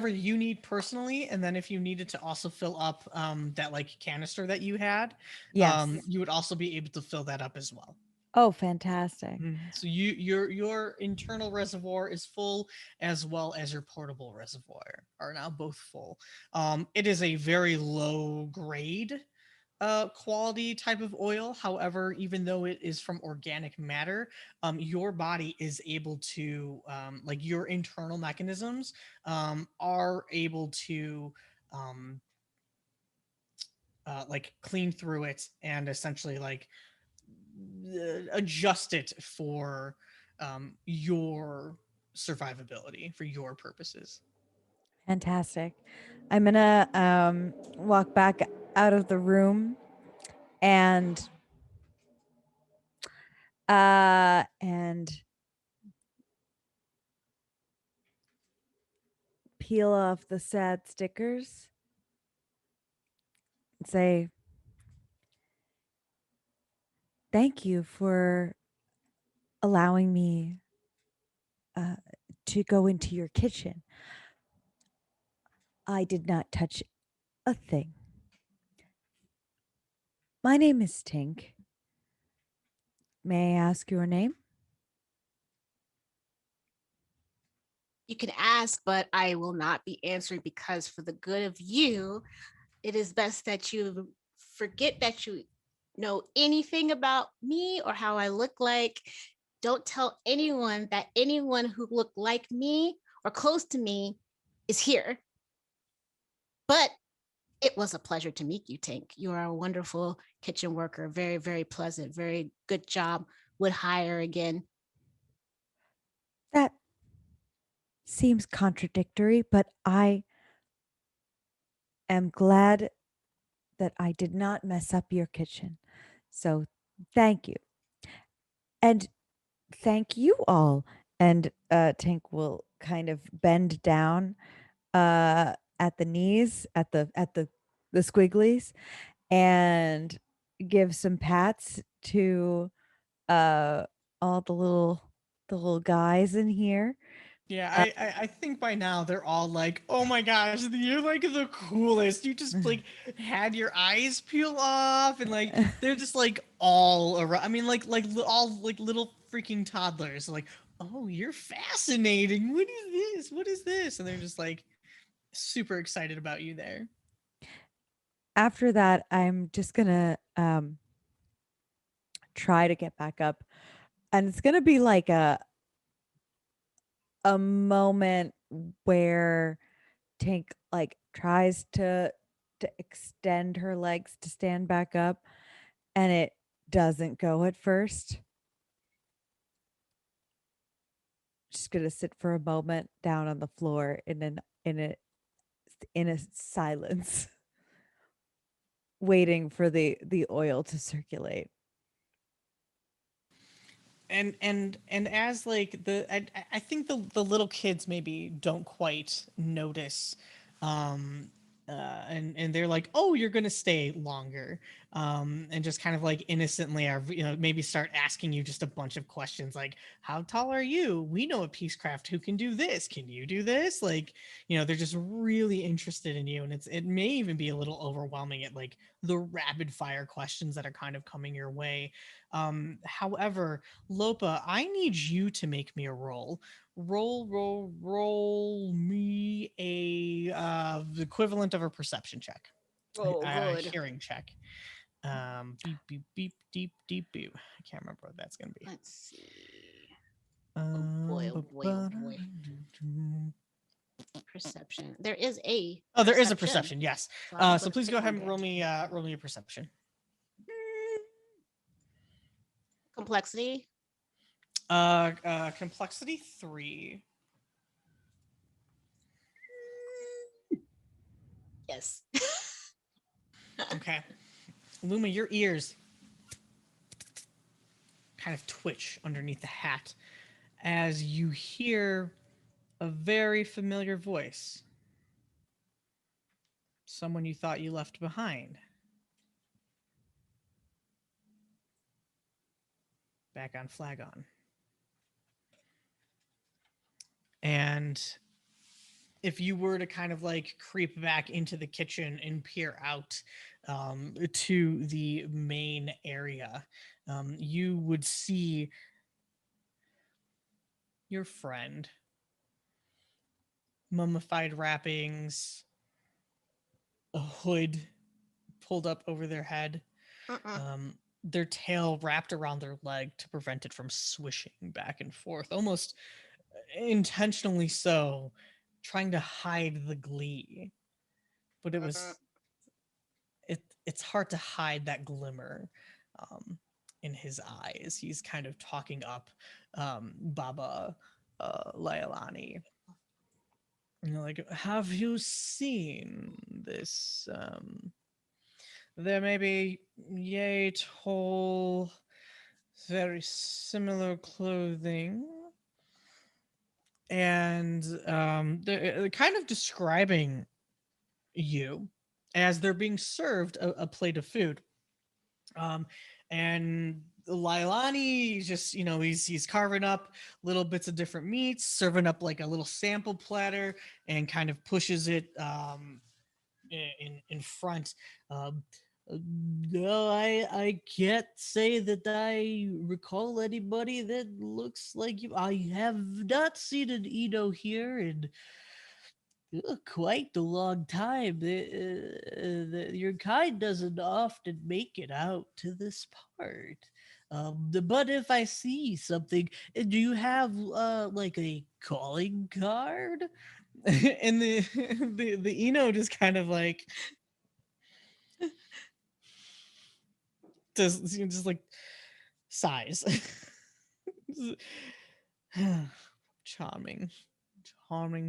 you need personally, and then if you needed to also fill up that like canister that you had, Yes. you would also be able to fill that up as well. Oh, fantastic. So your internal reservoir is full, as well as your portable reservoir are now both full. It is a very low grade quality type of oil. However, even though it is from organic matter, your body is able to, like your internal mechanisms, are able to, um, like clean through it and essentially like adjust it for your survivability for your purposes. Fantastic. I'm gonna walk back out of the room and and peel off the sad stickers and say thank you for allowing me to go into your kitchen. I did not touch a thing. My name is Tink. May I ask your name? You can ask, but I will not be answering because for the good of you, it is best that you forget that you know anything about me or how I look like. Don't tell anyone that anyone who looked like me or close to me is here. But it was a pleasure to meet you, Tink. You are a wonderful kitchen worker, very, very pleasant, very good job. Would hire again. That seems contradictory, but I am glad that I did not mess up your kitchen. So thank you. And thank you all. And Tink will kind of bend down at the knees, at the squigglies, and give some pats to uh all the little guys in here. Yeah, Uh, I think by now they're all like, oh my gosh, you're like the coolest. You just like had your eyes peel off, and like they're just like all around. I mean, all like little freaking toddlers. Like, oh, you're fascinating. What is this? What is this? And they're just like super excited about you there. After that, I'm just gonna try to get back up, and it's gonna be like a moment where Tink like tries to extend her legs to stand back up, and it doesn't go at first. Just gonna sit for a moment down on the floor in a silence, waiting for the oil to circulate. And as like I think the little kids maybe don't quite notice, and they're like, oh, you're gonna stay longer, and just kind of like innocently are, maybe start asking you just a bunch of questions like, how tall are you? We know a Peacecraft who can do this. Can you do this? Like, they're just really interested in you. And it may even be a little overwhelming at like the rapid fire questions that are kind of coming your way. However, Lopa, I need you to make me a roll. Roll me the equivalent of a perception check. Oh, good. Hearing check. Beep beep beep deep deep beep. I can't remember what that's gonna be. Let's see. Oh boy, oh boy, oh boy. Perception. There is a. Oh, there is a perception. Yes. So, So please go ahead and roll me a perception. Complexity. Complexity 3. Yes. Okay. Luma, your ears kind of twitch underneath the hat as you hear a very familiar voice. Someone you thought you left behind. Back on Flagon. And if you were to kind of like creep back into the kitchen and peer out to the main area, you would see your friend. Mummified wrappings, a hood pulled up over their head, their tail wrapped around their leg to prevent it from swishing back and forth, almost intentionally so, trying to hide the glee. But it's hard to hide that glimmer in his eyes. He's kind of talking up Baba Lailani. Like, have you seen this? There may be yay tall, very similar clothing. And they're kind of describing you as they're being served a plate of food. And Lailani just, he's carving up little bits of different meats, serving up like a little sample platter, and kind of pushes it in front. No, I can't say that I recall anybody that looks like you. I have not seen an Eno here in quite a long time. Your kind doesn't often make it out to this part. But if I see something, do you have like a calling card? And the Eno just kind of like just like sighs. Charming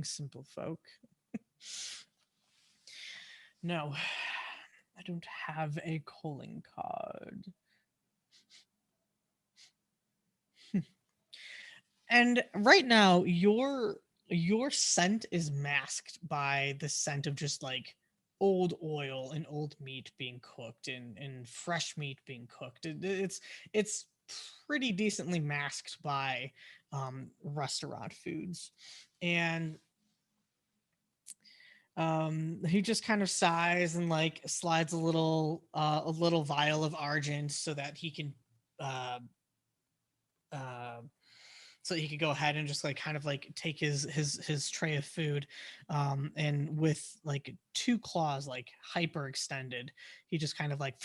simple folk. No, I don't have a calling card. And right now, your scent is masked by the scent of just like old oil and old meat being cooked and fresh meat being cooked. It's pretty decently masked by restaurant foods. And he just kind of sighs and like slides a little vial of argent so that he can so he could go ahead and just like kind of like take his tray of food, and with like two claws like hyper extended, he just kind of like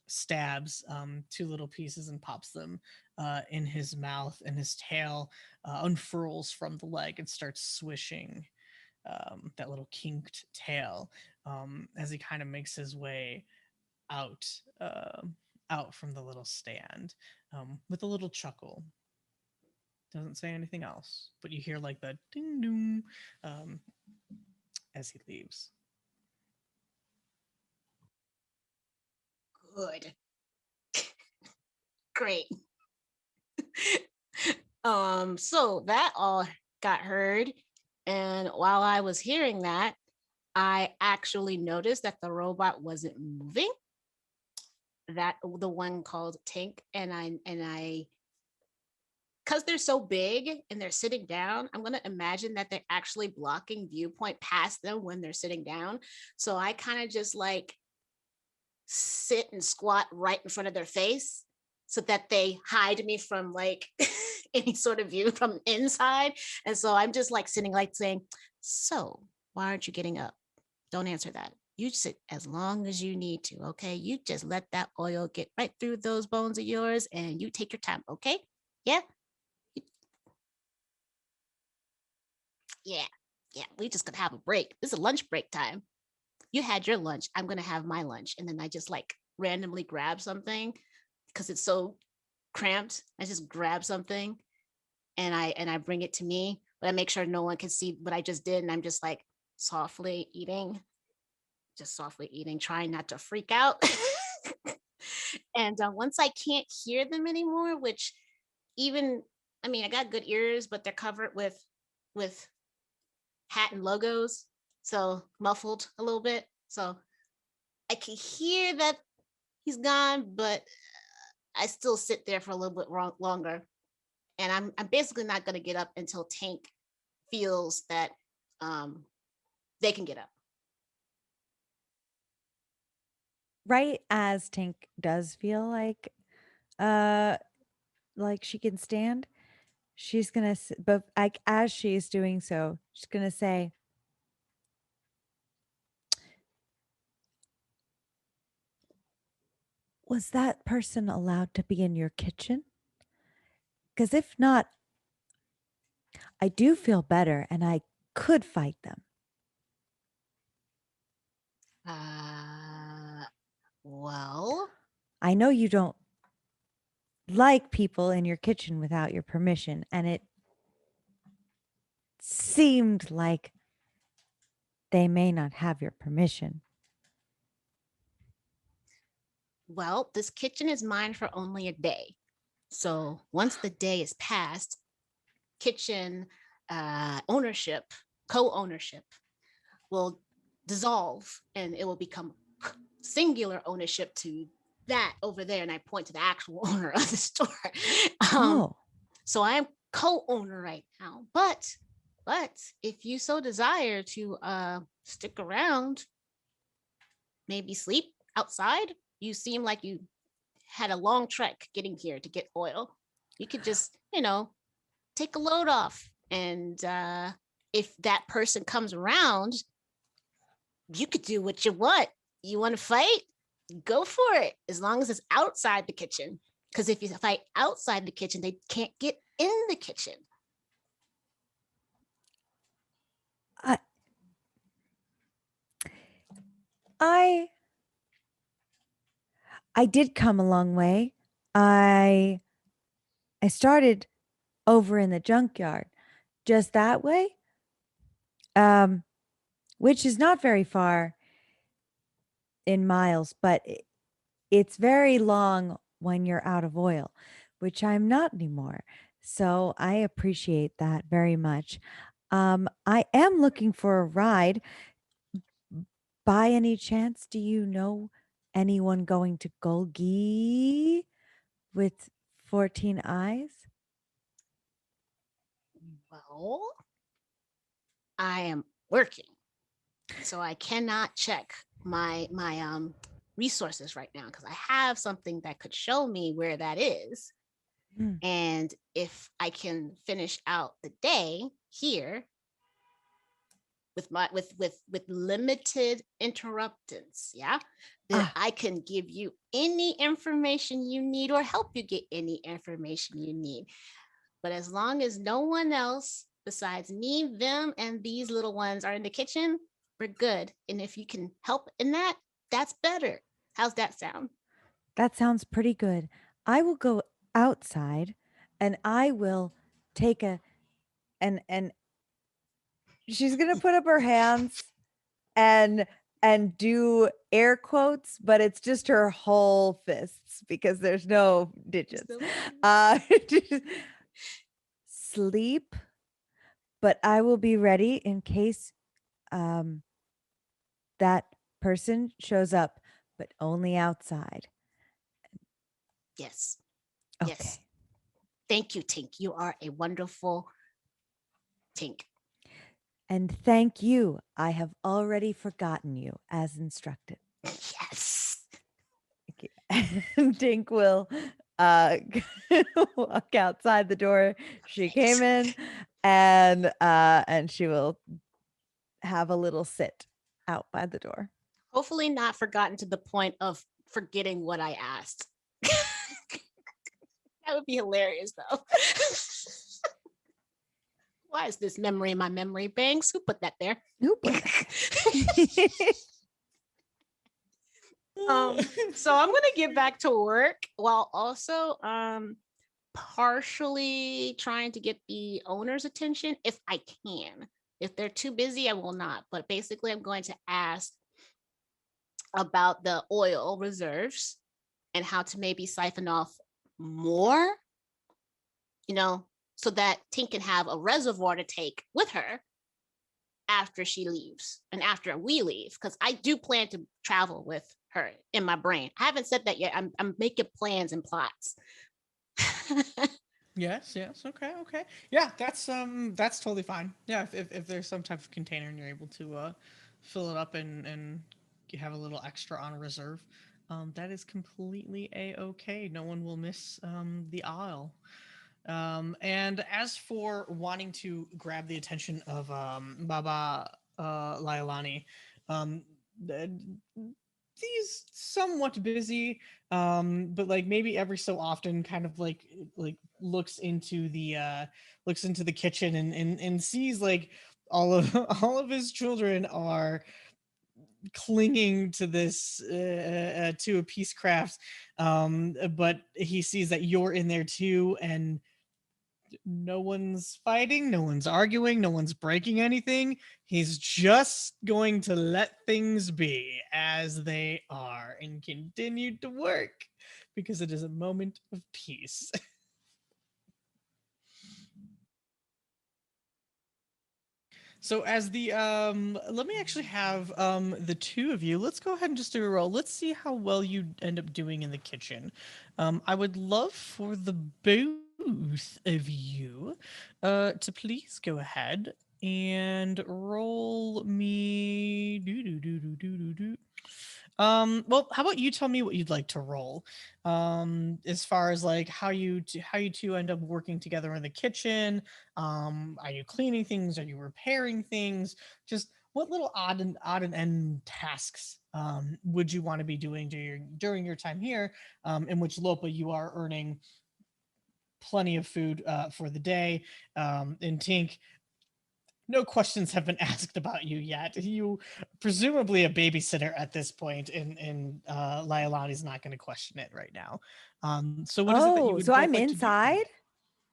stabs two little pieces and pops them in his mouth, and his tail unfurls from the leg and starts swishing that little kinked tail as he kind of makes his way out from the little stand with a little chuckle. Doesn't say anything else, but you hear like the ding dong as he leaves. Good. Great. So that all got heard, and while I was hearing that, I actually noticed that the robot wasn't moving. the one called Tink, and I because they're so big and they're sitting down, I'm gonna imagine that they're actually blocking viewpoint past them when they're sitting down. So I kind of just like sit and squat right in front of their face so that they hide me from like any sort of view from inside. And so I'm just like sitting like saying, so why aren't you getting up? Don't answer that. You sit as long as you need to, okay? You just let that oil get right through those bones of yours and you take your time, okay? Yeah? Yeah. Yeah, we just gonna have a break. This is lunch break time. You had your lunch. I'm gonna have my lunch. And then I just like randomly grab something because it's so cramped. I just grab something and I bring it to me, but I make sure no one can see what I just did. And I'm just like softly eating, trying not to freak out. And once I can't hear them anymore, which even I mean, I got good ears, but they're covered with hat and logos, so muffled a little bit. So I can hear that he's gone, but I still sit there for a little bit longer. And I'm basically not going to get up until Tank feels that they can get up. Right as Tink does feel like she can stand, she's gonna but like as she's doing so, she's gonna say, was that person allowed to be in your kitchen? Because if not, I do feel better and I could fight them. Well, I know you don't like people in your kitchen without your permission, and it seemed like they may not have your permission. well, this kitchen is mine for only a day. So once the day is passed, kitchen ownership, co-ownership will dissolve and it will become singular ownership to that over there. And I point to the actual owner of the store. Oh, So I am co-owner right now. But if you so desire to stick around, maybe sleep outside, you seem like you had a long trek getting here to get oil. You could just, take a load off. And if that person comes around, you could do what you want. You want to fight? Go for it, as long as it's outside the kitchen. Because if you fight outside the kitchen, they can't get in the kitchen. I did come a long way. I started over in the junkyard, just that way, which is not very far in miles, but it's very long when you're out of oil, which I'm not anymore. So I appreciate that very much. I am looking for a ride. By any chance, do you know anyone going to Golgi with 14 eyes? Well, I am working, so I cannot check my resources right now because I have something that could show me where that is. And if I can finish out the day here with limited interruptance, yeah, then I can give you any information you need or help you get any information you need. But as long as no one else besides me, them, and these little ones are in the kitchen, we're good. And if you can help in that, that's better. How's that sound? That sounds pretty good. I will go outside and I will take and she's going to put up her hands and do air quotes, but it's just her whole fists because there's no digits. Sleep, but I will be ready in case that person shows up, but only outside. Yes. Okay. Yes. Thank you, Tink. You are a wonderful Tink. And thank you. I have already forgotten you as instructed. Yes. And Dink will uh, walk outside the door she came in, and she will have a little sit out by the door. Hopefully not forgotten to the point of forgetting what I asked. That would be hilarious, though. Why is this memory in my memory banks? Who put that there? Who put that? So I'm gonna get back to work while also partially trying to get the owner's attention if I can. If they're too busy, I will not. But basically, I'm going to ask about the oil reserves and how to maybe siphon off more, so that Tink can have a reservoir to take with her after she leaves and after we leave, because I do plan to travel with her in my brain. I haven't said that yet. I'm making plans and plots. Yes, okay, yeah, that's totally fine. Yeah, if there's some type of container and you're able to fill it up and have a little extra on reserve, that is completely a-okay. No one will miss the aisle. And as for wanting to grab the attention of Baba Lailani, um, th- he's somewhat busy, but like maybe every so often kind of like looks into the kitchen and sees like all of all of his children are clinging to this to a piece craft, but he sees that you're in there too, and no one's fighting, no one's arguing, no one's breaking anything. He's just going to let things be as they are and continue to work because it is a moment of peace. So as the let me actually have the two of you. Let's go ahead and just do a roll. Let's see how well you end up doing in the kitchen. I would love for the both of you to please go ahead and roll me well, how about you tell me what you'd like to roll? As far as like how you two end up working together in the kitchen. Are you cleaning things? Are you repairing things? Just what little odd and end tasks would you want to be doing during your time here? In which Lopa you are earning plenty of food for the day. And Tink, no questions have been asked about you yet. You presumably a babysitter at this point, and Lailani's not going to question it right now. So what is it that you Oh, would so both I'm like to do for the inside? day?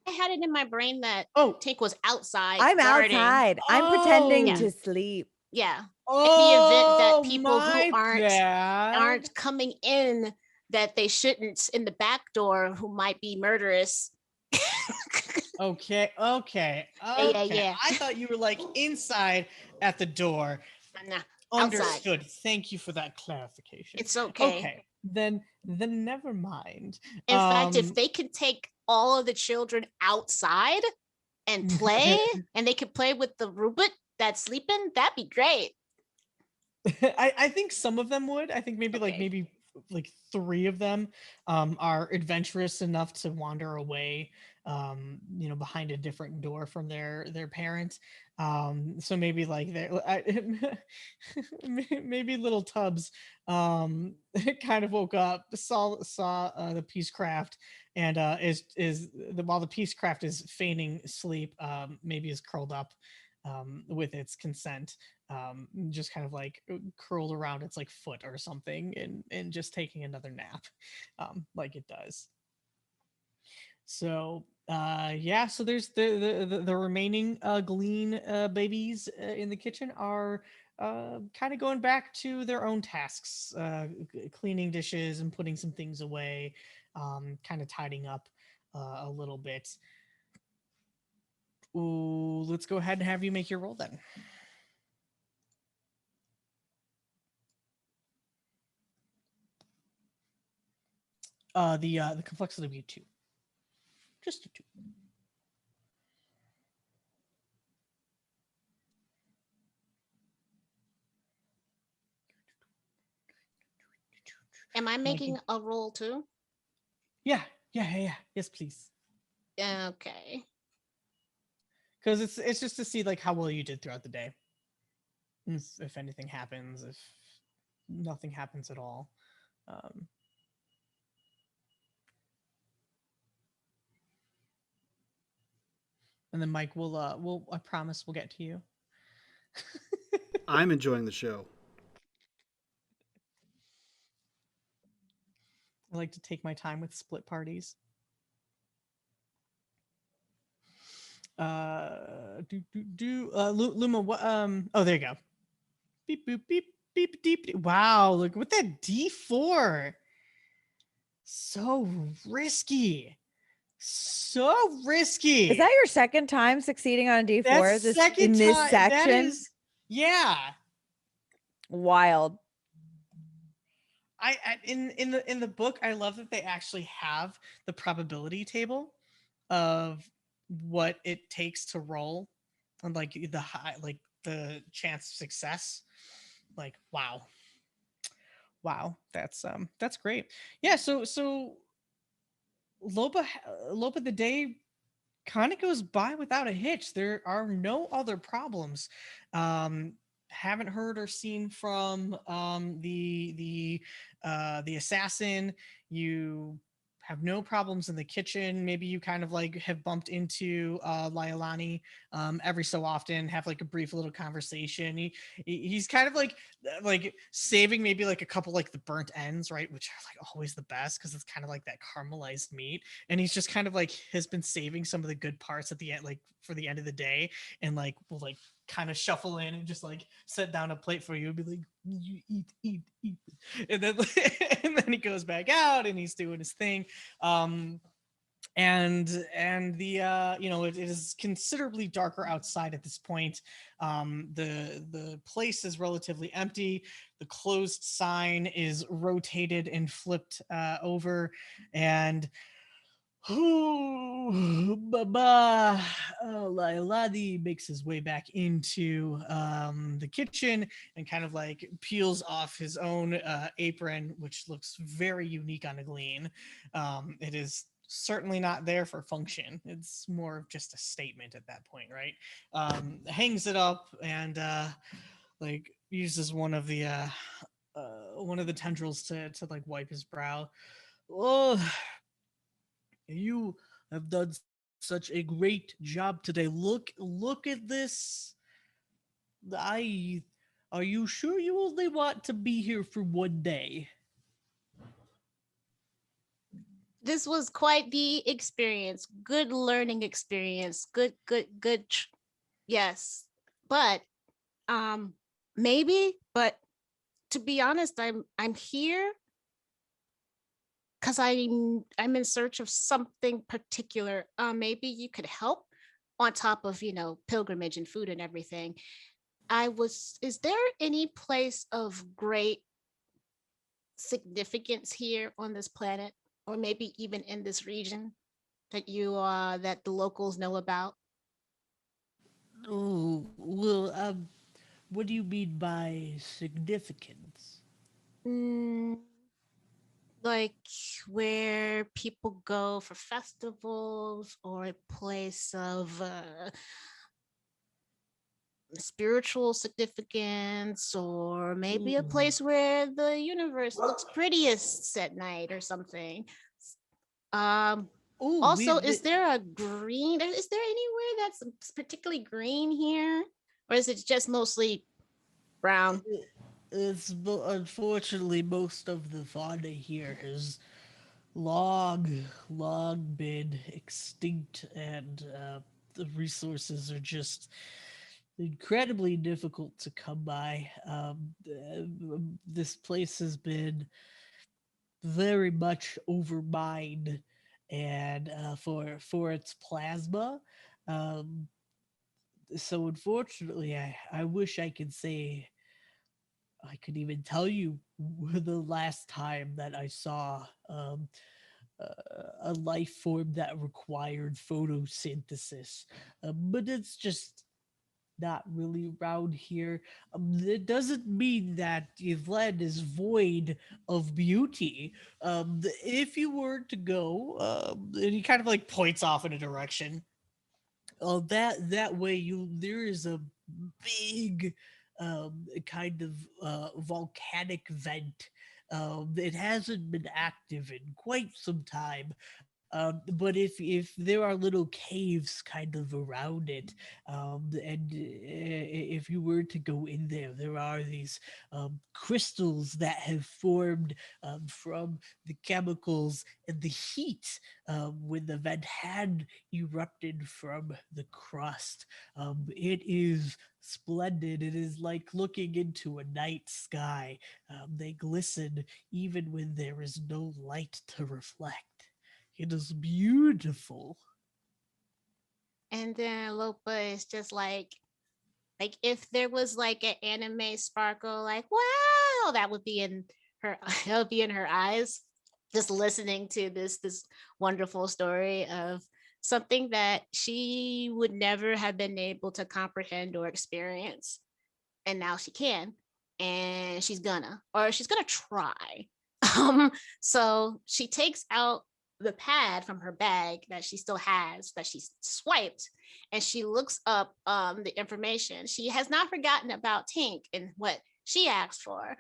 I had it in my brain that Oh, Tink was outside I'm guarding. outside. I'm pretending Yeah. to sleep. Yeah. In the event that oh, people who my bad. aren't coming in that they shouldn't in the back door who might be murderous. Okay. Yeah. I thought you were like inside at the door. Nah, Understood. outside. Thank you for that clarification. It's okay. Okay, then never mind. In fact, if they could take all of the children outside and play, and they could play with the robot that's sleeping, that'd be great. I think some of them would. I think maybe Okay. like three of them are adventurous enough to wander away, behind a different door from their parents. So maybe like maybe little Tubbs kind of woke up, saw the peace craft, and while the peace craft is feigning sleep, maybe is curled up with its consent, just kind of like curled around its like foot or something, and just taking another nap, like it does. So yeah, so there's the remaining Glean babies in the kitchen are kind of going back to their own tasks, cleaning dishes and putting some things away, kind of tidying up a little bit. Ooh, let's go ahead and have you make your roll then. The complexity will be 2. Just a 2. Am I Mikey. making a roll too? Yeah. Yes, please. Okay. Because it's just to see like how well you did throughout the day. If anything happens, if nothing happens at all. And then Mike, we'll I promise we'll get to you. I'm enjoying the show. I like to take my time with split parties. Luma, what oh, there you go. Beep boop beep beep deep. Wow, look with that D4. So risky. So risky. Is that your second time succeeding on a D4 That's this, second in this time. section? That is, yeah. Wild. I in the book, I love that they actually have the probability table of what it takes to roll, and like the high, like the chance of success. Like wow, that's great. Yeah, so Lopa the day kind of goes by without a hitch. There are no other problems. Haven't heard or seen from the assassin. You have no problems in the kitchen. Maybe you kind of like have bumped into Lailani every so often, have like a brief little conversation. He's kind of like saving maybe like a couple like the burnt ends, right, which are like always the best because it's kind of like that caramelized meat. And he's just kind of like has been saving some of the good parts at the end, like for the end of the day, and like will like kind of shuffle in and just like set down a plate for you and be like, you eat, and then and then he goes back out and he's doing his thing. And the it is considerably darker outside at this point. The place is relatively empty. The closed sign is rotated and flipped over, and Baba Lailadi makes his way back into the kitchen and kind of like peels off his own apron, which looks very unique on a glean. It is certainly not there for function. It's more of just a statement at that point, right? Hangs it up and like uses one of the tendrils to like wipe his brow. Oh, you have done such a great job today. Look at this. Are you sure you only want to be here for one day? This was quite the experience. Good learning experience. Good. Yes. But maybe, but to be honest, I'm here because I'm in search of something particular. Maybe you could help on top of pilgrimage and food and everything. Is there any place of great significance here on this planet, or maybe even in this region that the locals know about? Oh, well, what do you mean by significance? Mm, like where people go for festivals, or a place of spiritual significance, or maybe a place where the universe looks prettiest at night or something. Um, Oh, Also, is there anywhere that's particularly green here? Or is it just mostly brown? Unfortunately, most of the fauna here has long been extinct, and the resources are just incredibly difficult to come by. This place has been very much overmined, and for its plasma. Um, so unfortunately, I wish I could say I could even tell you the last time that I saw a life form that required photosynthesis, but it's just not really around here. It doesn't mean that Yvette is void of beauty. If you were to go, and he kind of like points off in a direction. That way, you there is a big, kind of volcanic vent. It hasn't been active in quite some time, but if there are little caves kind of around it, and if you were to go in there, there are these crystals that have formed from the chemicals and the heat when the vent had erupted from the crust. It is splendid. It is like looking into a night sky. They glisten even when there is no light to reflect. It is beautiful. And then Lopa is just like if there was like an anime sparkle, like wow, that would be in her that would be in her eyes, just listening to this wonderful story of something that she would never have been able to comprehend or experience, and now she can, and she's gonna try. So she takes out the pad from her bag that she still has that she swiped, and she looks up the information. She has not forgotten about Tink and what she asked for.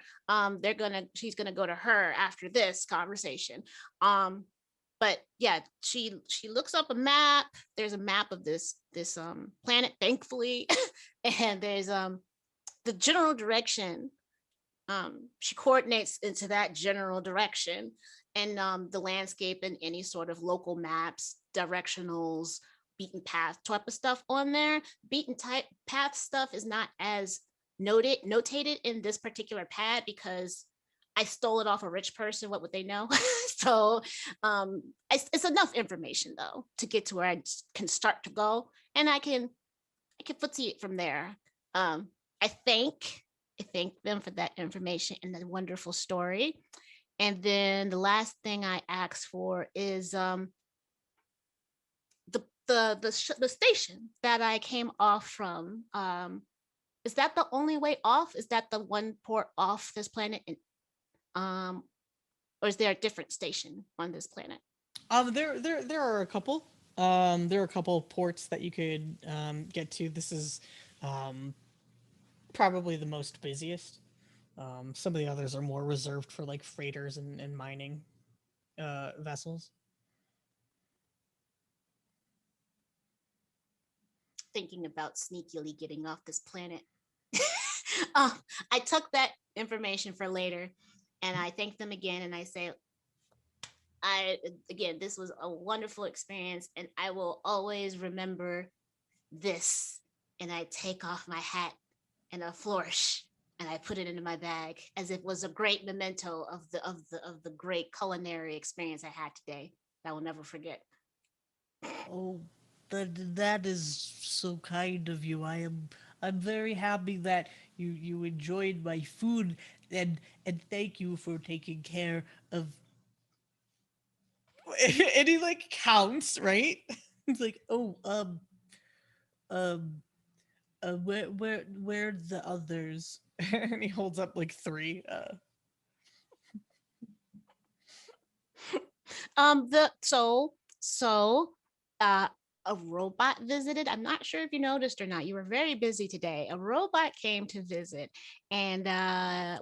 She's gonna go to her after this conversation. But yeah, she looks up a map. There's a map of this planet, thankfully, and there's the general direction. She coordinates into that general direction, and the landscape and any sort of local maps, directionals, beaten path type of stuff on there. Beaten type path stuff is not as notated in this particular pad because I stole it off a rich person. What would they know? So it's enough information though to get to where I can start to go, and I can footsie it from there. Um, I thank them for that information and that wonderful story. And then the last thing I asked for is the station that I came off from. Is that the only way off? Is that the one port off this planet? Um, or is there a different station on this planet? There are a couple. There are a couple ports that you could get to. This is um, probably the most busiest. Some of the others are more reserved for like freighters and mining vessels. Thinking about sneakily getting off this planet. um, I took that information for later, and I thank them again, and I say, I again, this was a wonderful experience, and I will always remember this. And I take off my hat and a flourish, and I put it into my bag as if it was a great memento of the great culinary experience I had today that I will never forget. Oh, that is so kind of you. I'm very happy that you enjoyed my food, and thank you for taking care of. And he like counts, right? It's like, oh, um where the others? And he holds up like three. The so uh a robot visited. I'm not sure if you noticed or not. You were very busy today. A robot came to visit, and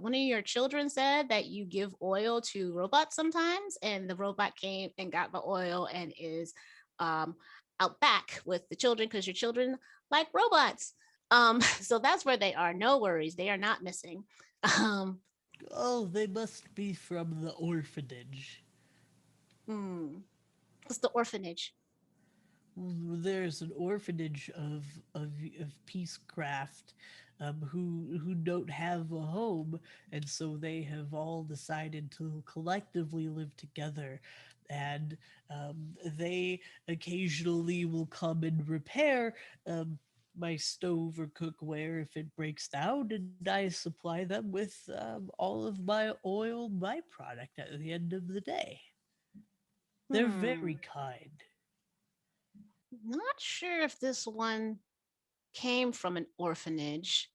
one of your children said that you give oil to robots sometimes, and the robot came and got the oil and is um out back with the children because your children like robots. So that's where they are. No worries, they are not missing. Um, Oh, they must be from the orphanage. hmm, what's the orphanage? There's an orphanage of peacecraft, who don't have a home, and so they have all decided to collectively live together, and they occasionally will come and repair my stove or cookware if it breaks down, and I supply them with all of my oil byproduct at the end of the day. They're very kind. Not sure if this one came from an orphanage.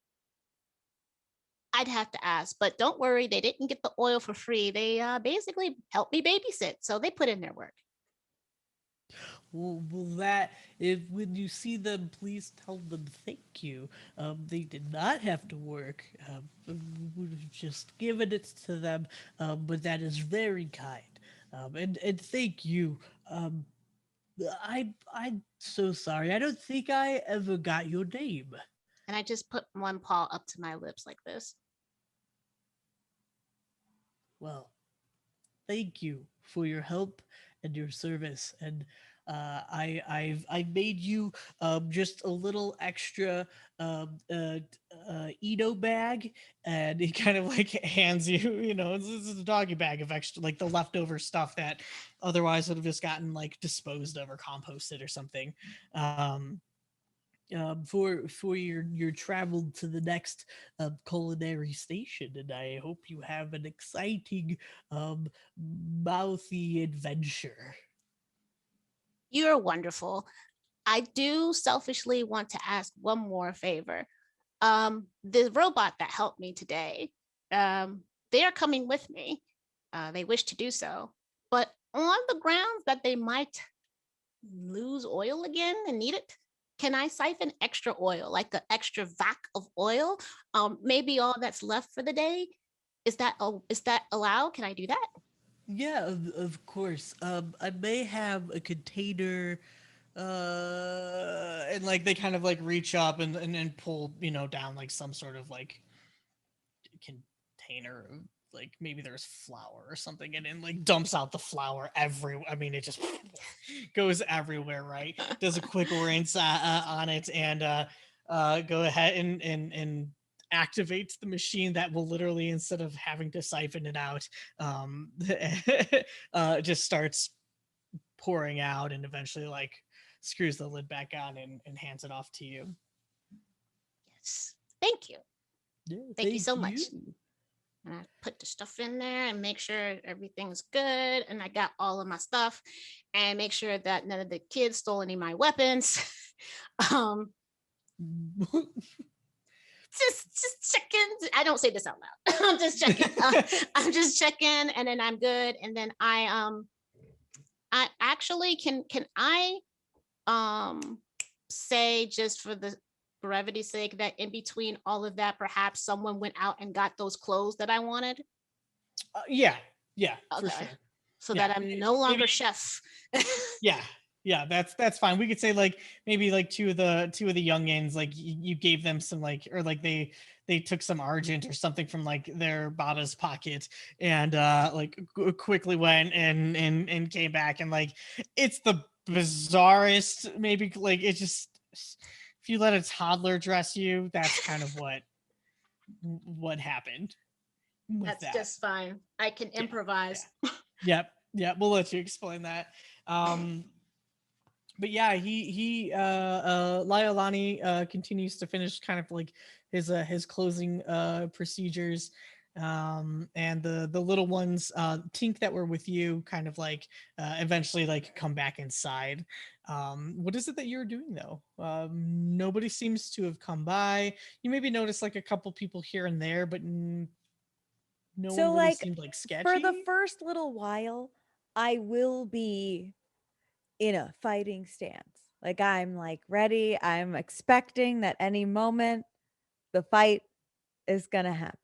I'd have to ask, but don't worry, they didn't get the oil for free. They basically helped me babysit, so they put in their work. Well, that if when you see them, please tell them thank you. They did not have to work. We would have just given it to them, but that is very kind. And thank you. I'm so sorry. I don't think I ever got your name. And I just put one paw up to my lips like this. Well, thank you for your help and your service. And I've made you just a little extra Edo bag, and he kind of like hands you, this is a doggy bag of extra, like the leftover stuff that otherwise would have just gotten like disposed of or composted or something. For your travel to the next culinary station, and I hope you have an exciting, mouthy adventure. You're wonderful. I do selfishly want to ask one more favor. The robot that helped me today, they are coming with me. They wish to do so, but on the grounds that they might lose oil again and need it, can I siphon extra oil, like an extra vac of oil? Maybe all that's left for the day. Is that allowed? Can I do that? Yeah, of course. I may have a container, and like they kind of like reach up and pull, down like some sort of like container of like maybe there's flour or something, and then like dumps out the flour I mean, it just goes everywhere, right? Does a quick rinse on it, and go ahead and activates the machine that will literally, instead of having to siphon it out, um just starts pouring out, and eventually like screws the lid back on and hands it off to you. Yes. Thank you. Yeah, Thank you so much. you. And I put the stuff in there and make sure everything's good. And I got all of my stuff and make sure that none of the kids stole any of my weapons. um, just checking. I don't say this out loud. I'm just checking. I'm just checking, and then I'm good. And then I actually can I say, just for the brevity's sake, that in between all of that, perhaps someone went out and got those clothes that I wanted. Yeah, for Okay. sure. So Yeah, that I'm no longer maybe- chef. Yeah, that's fine. We could say like maybe like two of the youngins, like you gave them some, like, or like they took some argent or something from like their Bada's pocket, and like quickly went and came back, and like it's the bizarrest, maybe like it's just, if you let a toddler dress you, that's kind of what happened with That's that. just fine. I can improvise. Yep, we'll let you explain that. But yeah, he Lyolani continues to finish kind of like his closing procedures, and the little ones, Tink, that were with you kind of like eventually like come back inside. What is it that you're doing though? Nobody seems to have come by. You maybe notice like a couple people here and there, but no So, one really like, seemed like sketchy. for the first little while, I will be in a fighting stance. Like, I'm like ready. I'm expecting that any moment the fight is gonna happen.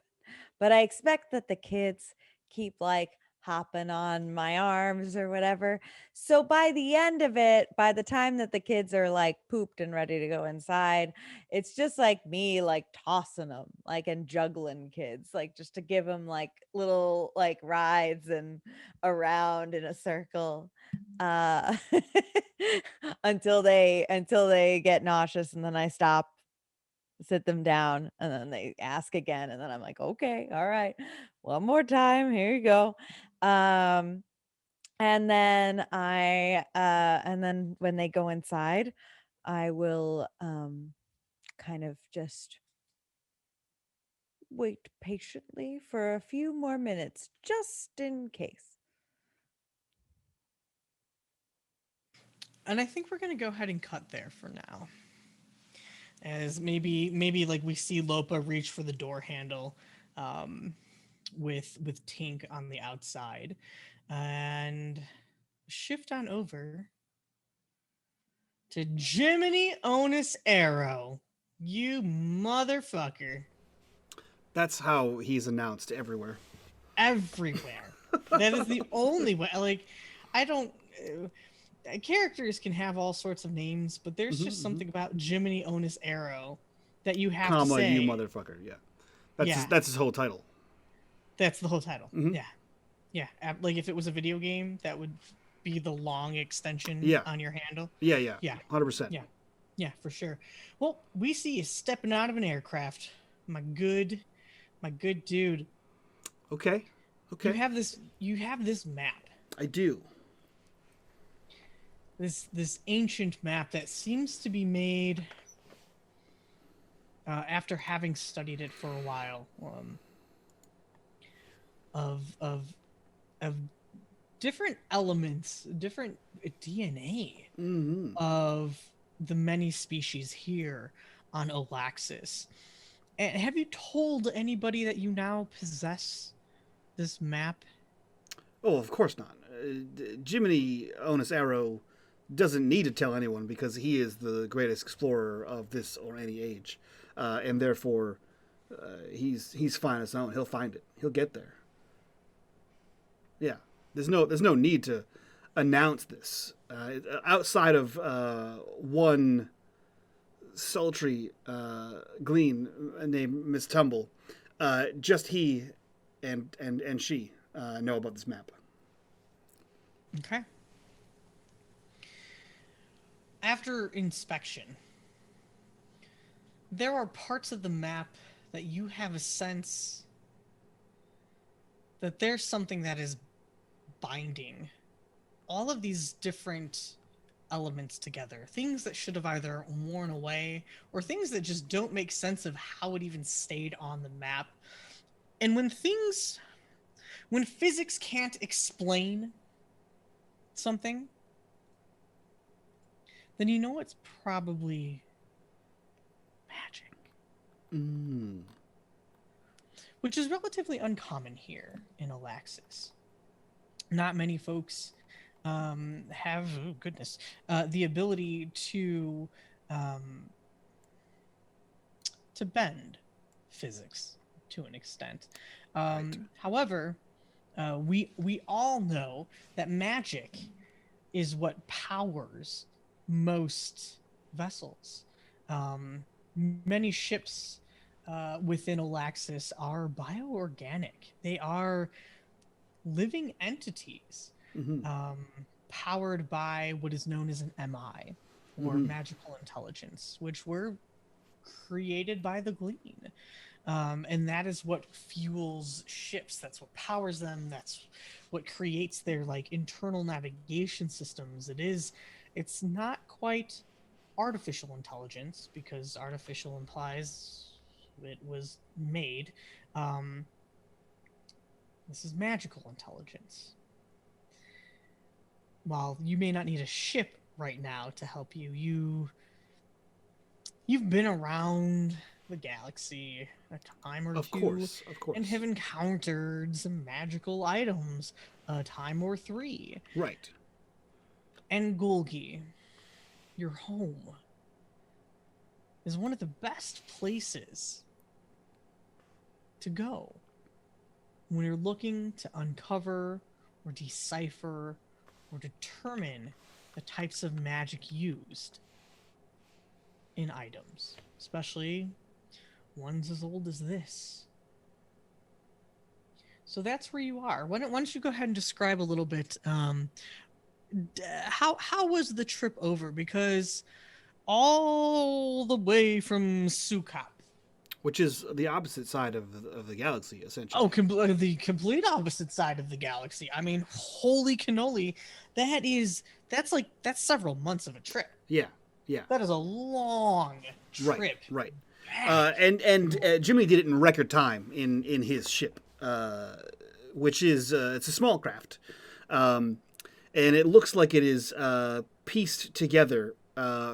But I expect that the kids keep like hopping on my arms or whatever. So by the end of it, by the time that the kids are like pooped and ready to go inside, it's just like me like tossing them like and juggling kids, like just to give them like little like rides and around in a circle uh until they get nauseous, and then I stop, sit them down, and then they ask again, and then I'm like, okay, all right, one more time, here you go. And then when they go inside, I will kind of just wait patiently for a few more minutes, just in case. And I think we're gonna go ahead and cut there for now. As maybe like we see Lopa reach for the door handle, with Tink on the outside, and shift on over to Jiminy Onus Arrow. You motherfucker. That's how he's announced everywhere. Everywhere. That is the only way. Like, I don't. Characters can have all sorts of names, but there's just something about Jiminy Onus Arrow that you have to say. You motherfucker. Yeah. That's his whole title. That's the whole title. Yeah. Yeah. Like, if it was a video game, that would be the long extension on your handle. Yeah. 100%. Yeah. Yeah, for sure. Well, we see you stepping out of an aircraft. My good dude. Okay. You have this map. I do. This ancient map that seems to be made after having studied it for a while, of different elements, different DNA of the many species here on Olaxis. And have you told anybody that you now possess this map? Oh, of course not. Jiminy Onus Arrow doesn't need to tell anyone because he is the greatest explorer of this or any age, and therefore he's fine on his own. He'll find it. He'll get there. Yeah, there's no need to announce this outside of one sultry glean named Miss Tumble. Just he and she know about this map. Okay. After inspection, there are parts of the map that you have a sense that there's something that is binding all of these different elements together. Things that should have either worn away or things that just don't make sense of how it even stayed on the map. And when physics can't explain something, then you know it's probably magic. Which is relatively uncommon here in Olaxis. Not many folks have, the ability to bend physics to an extent. However, we all know that magic is what powers most vessels. Many ships within Olaxis are bioorganic. They are living entities, powered by what is known as an MI, or magical intelligence, which were created by the Glean. And that is what fuels ships. That's what powers them. That's what creates their internal navigation systems. It's not quite artificial intelligence, because artificial implies it was made. This is magical intelligence. While you may not need a ship right now to help you, you've been around the galaxy a time or two. Of course. And have encountered some magical items a time or three. Right. And Golgi, your home, is one of the best places to go when you're looking to uncover or decipher or determine the types of magic used in items, especially ones as old as this. So that's where you are. Why don't you go ahead and describe a little bit, how was the trip over? Because all the way from Sukap, which is the opposite side of the galaxy, essentially. Oh, the complete opposite side of the galaxy. I mean, holy cannoli, that's several months of a trip. Yeah. That is a long trip. Right. And Jimmy did it in record time in his ship, which is it's a small craft, and it looks like it is pieced together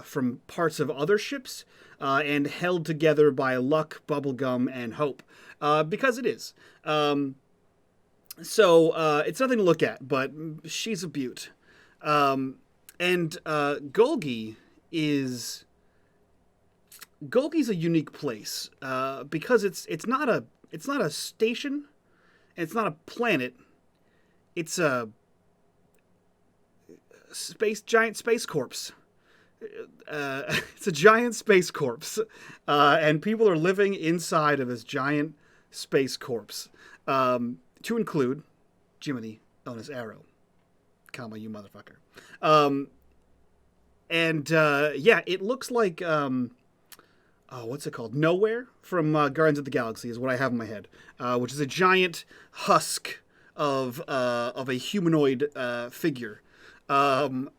from parts of other ships and held together by luck, bubblegum, and hope. Because it is. So it's nothing to look at, but she's a beaut. And Golgi is... Golgi's a unique place because it's not a station, and it's not a planet. It's a giant space corpse. It's a giant space corpse, and people are living inside of this giant space corpse. To include Jiminy Onus Arrow, comma, you motherfucker. Yeah, it looks like what's it called? Nowhere from Guardians of the Galaxy is what I have in my head, which is a giant husk of a humanoid figure, and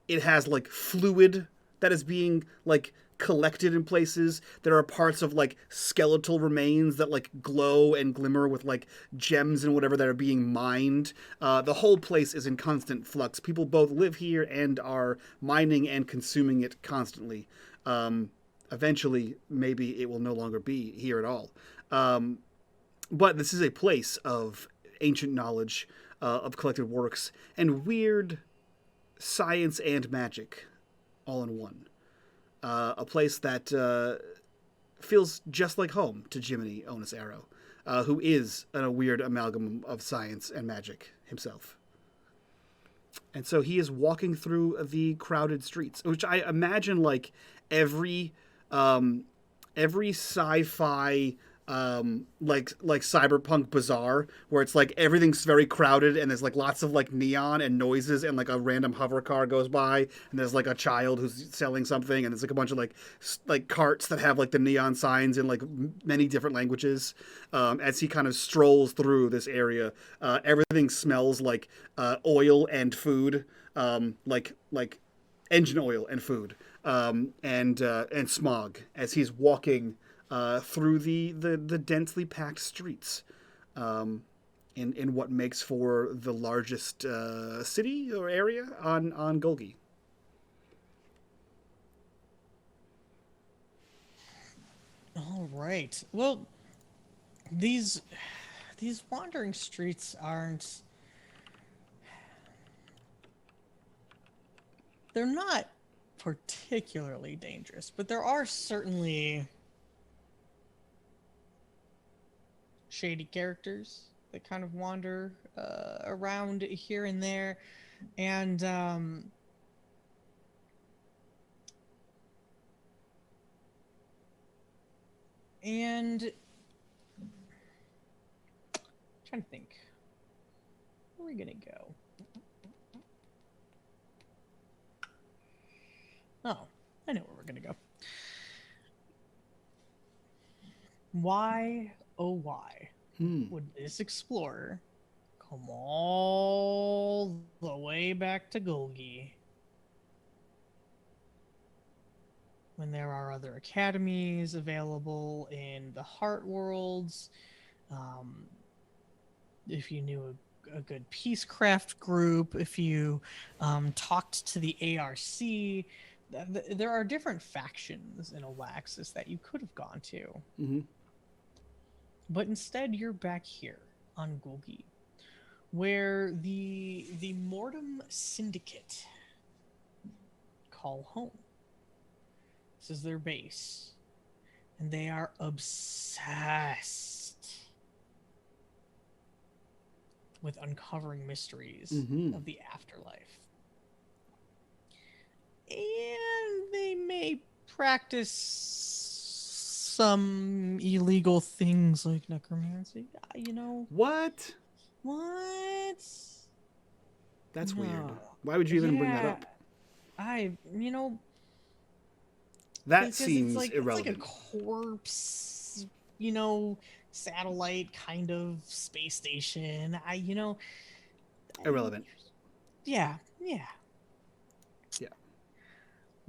it has like fluid that is being like collected in places. There are parts of like skeletal remains that like glow and glimmer with like gems and whatever that are being mined. The whole place is in constant flux. People both live here and are mining and consuming it constantly. Eventually, maybe it will no longer be here at all. But this is a place of ancient knowledge, of collected works, and weird science and magic all in one. A place that feels just like home to Jiminy Onus Arrow, who is a weird amalgam of science and magic himself. And so he is walking through the crowded streets, which I imagine like every sci-fi like cyberpunk bazaar, where it's like everything's very crowded and there's like lots of like neon and noises, and like a random hover car goes by and there's like a child who's selling something, and there's like a bunch of like carts that have like the neon signs in like many different languages. As he kind of strolls through this area, everything smells like oil and food, like engine oil and food, and smog as he's walking through the densely packed streets, in what makes for the largest city or area on Golgi. All right. Well, these wandering streets aren't... They're not particularly dangerous, but there are certainly shady characters that kind of wander around here and there, and I'm trying to think, where are we gonna go? Oh, I know where we're gonna go. Why, oh why, would this explorer come all the way back to Golgi when there are other academies available in the Heart Worlds? If you knew a good peacecraft group, if you talked to the ARC, there are different factions in Olaxis that you could have gone to. Mm-hmm. But instead, you're back here on Golgi, where the Mortem Syndicate call home. This is their base, and they are obsessed with uncovering mysteries of the afterlife. And they may practice some illegal things like necromancy. You know. What? That's weird. Why would you even bring that up? That seems irrelevant. It's like a corpse, satellite kind of space station. Irrelevant. Yeah.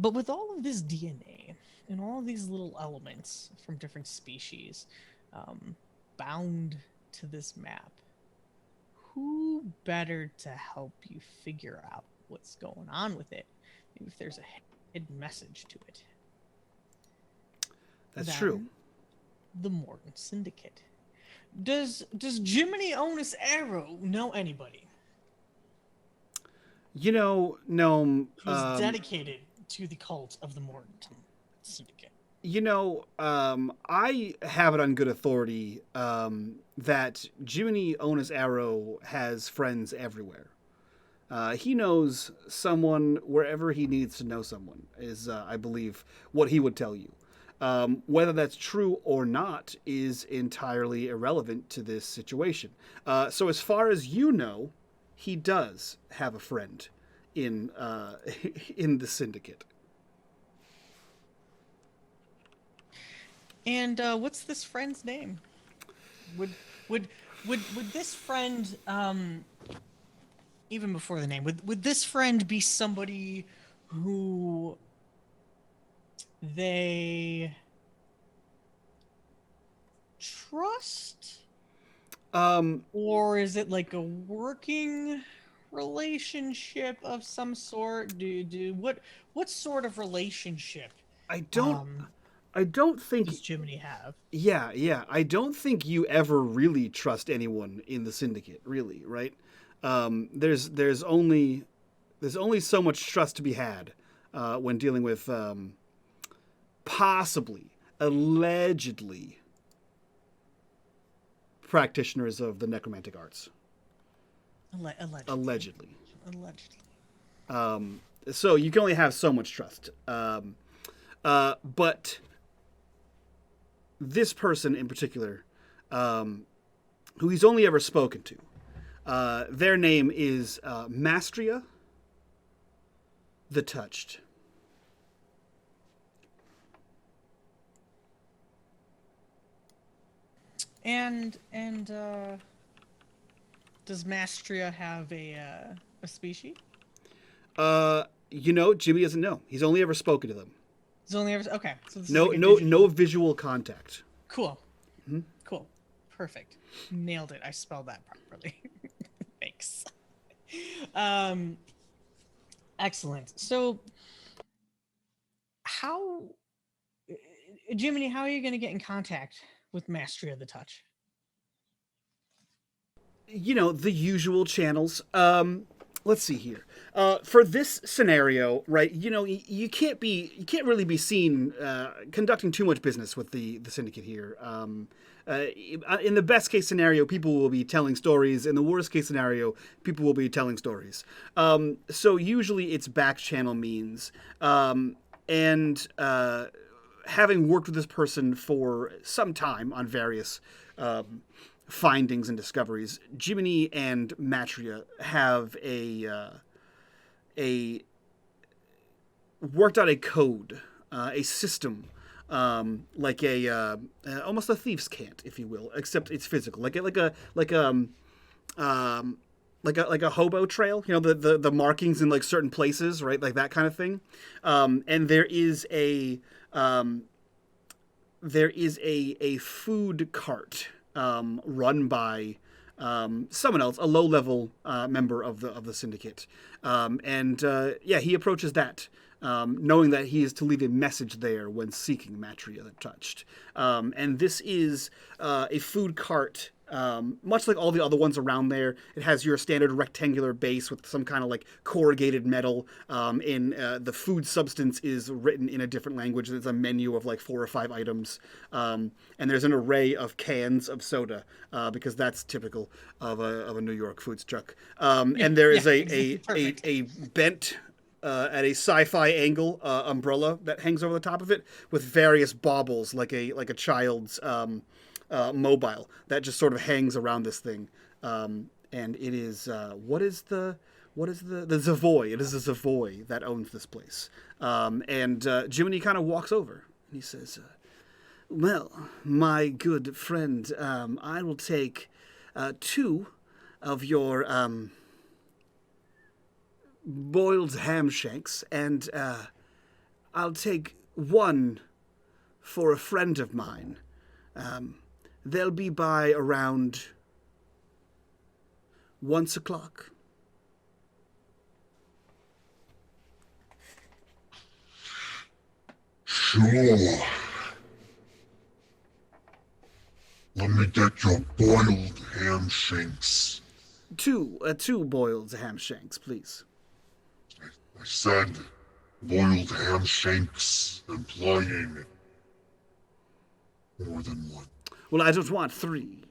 But with all of this DNA and all of these little elements from different species bound to this map, who better to help you figure out what's going on with it. Maybe if there's a hidden message to it. That's true. The Morton Syndicate. Does Jiminy Onus Arrow know anybody Gnome, who's dedicated to the cult of the Morton Syndicate? I have it on good authority that Jiminy Onus Arrow has friends everywhere. He knows someone wherever he needs to know someone, is, I believe, what he would tell you. Whether that's true or not is entirely irrelevant to this situation. So as far as you know, he does have a friend in in the syndicate. And what's this friend's name? Would this friend, even before the name, would this friend be somebody who they trust? Or is it like a working relationship of some sort? What sort of relationship I don't think does Jiminy have? Yeah. I don't think you ever really trust anyone in the syndicate, really, right? There's only so much trust to be had when dealing with possibly, allegedly, practitioners of the necromantic arts. Allegedly. So you can only have so much trust. But this person in particular, who he's only ever spoken to, their name is Mastria the Touched. And does Mastria have a species? Jimmy doesn't know. He's only ever spoken to them. He's only ever okay. So this no, is like no, no visual contact. Cool. Mm-hmm. Cool. Perfect. Nailed it. I spelled that properly. Thanks. Excellent. So, Jiminy, how are you going to get in contact with Mastria the Touch? The usual channels. Let's see here. For this scenario, right? You can't really be seen conducting too much business with the syndicate here. In the best case scenario, people will be telling stories. In the worst case scenario, people will be telling stories. So usually it's back channel means. And having worked with this person for some time on various findings and discoveries, Jiminy and Matria have worked out a code, a system, like almost a thief's cant, if you will, except it's physical, like a hobo trail, the markings in like certain places, right, like that kind of thing. And there is a food cart run by someone else, a low-level member of the syndicate. He approaches that, knowing that he is to leave a message there when seeking Matria the Touched. And this is a food cart, much like all the other ones around there. It has your standard rectangular base with some kind of like corrugated metal. The food substance is written in a different language. There's a menu of like 4 or 5 items. And there's an array of cans of soda, because that's typical of a New York foods truck. And there is a bent at a sci-fi angle umbrella that hangs over the top of it with various baubles, like a child's mobile that just sort of hangs around this thing. And it is what is the Zavoy? It is the Zavoy that owns this place. And Jiminy kind of walks over and he says, "Well, my good friend, I will take 2 of your boiled ham shanks, and I'll take 1 for a friend of mine. They'll be by around 1 o'clock." Cool. Let me get your boiled ham shanks. Two boiled ham shanks, please. I said boiled ham shanks, implying more than one. Well, I don't want 3,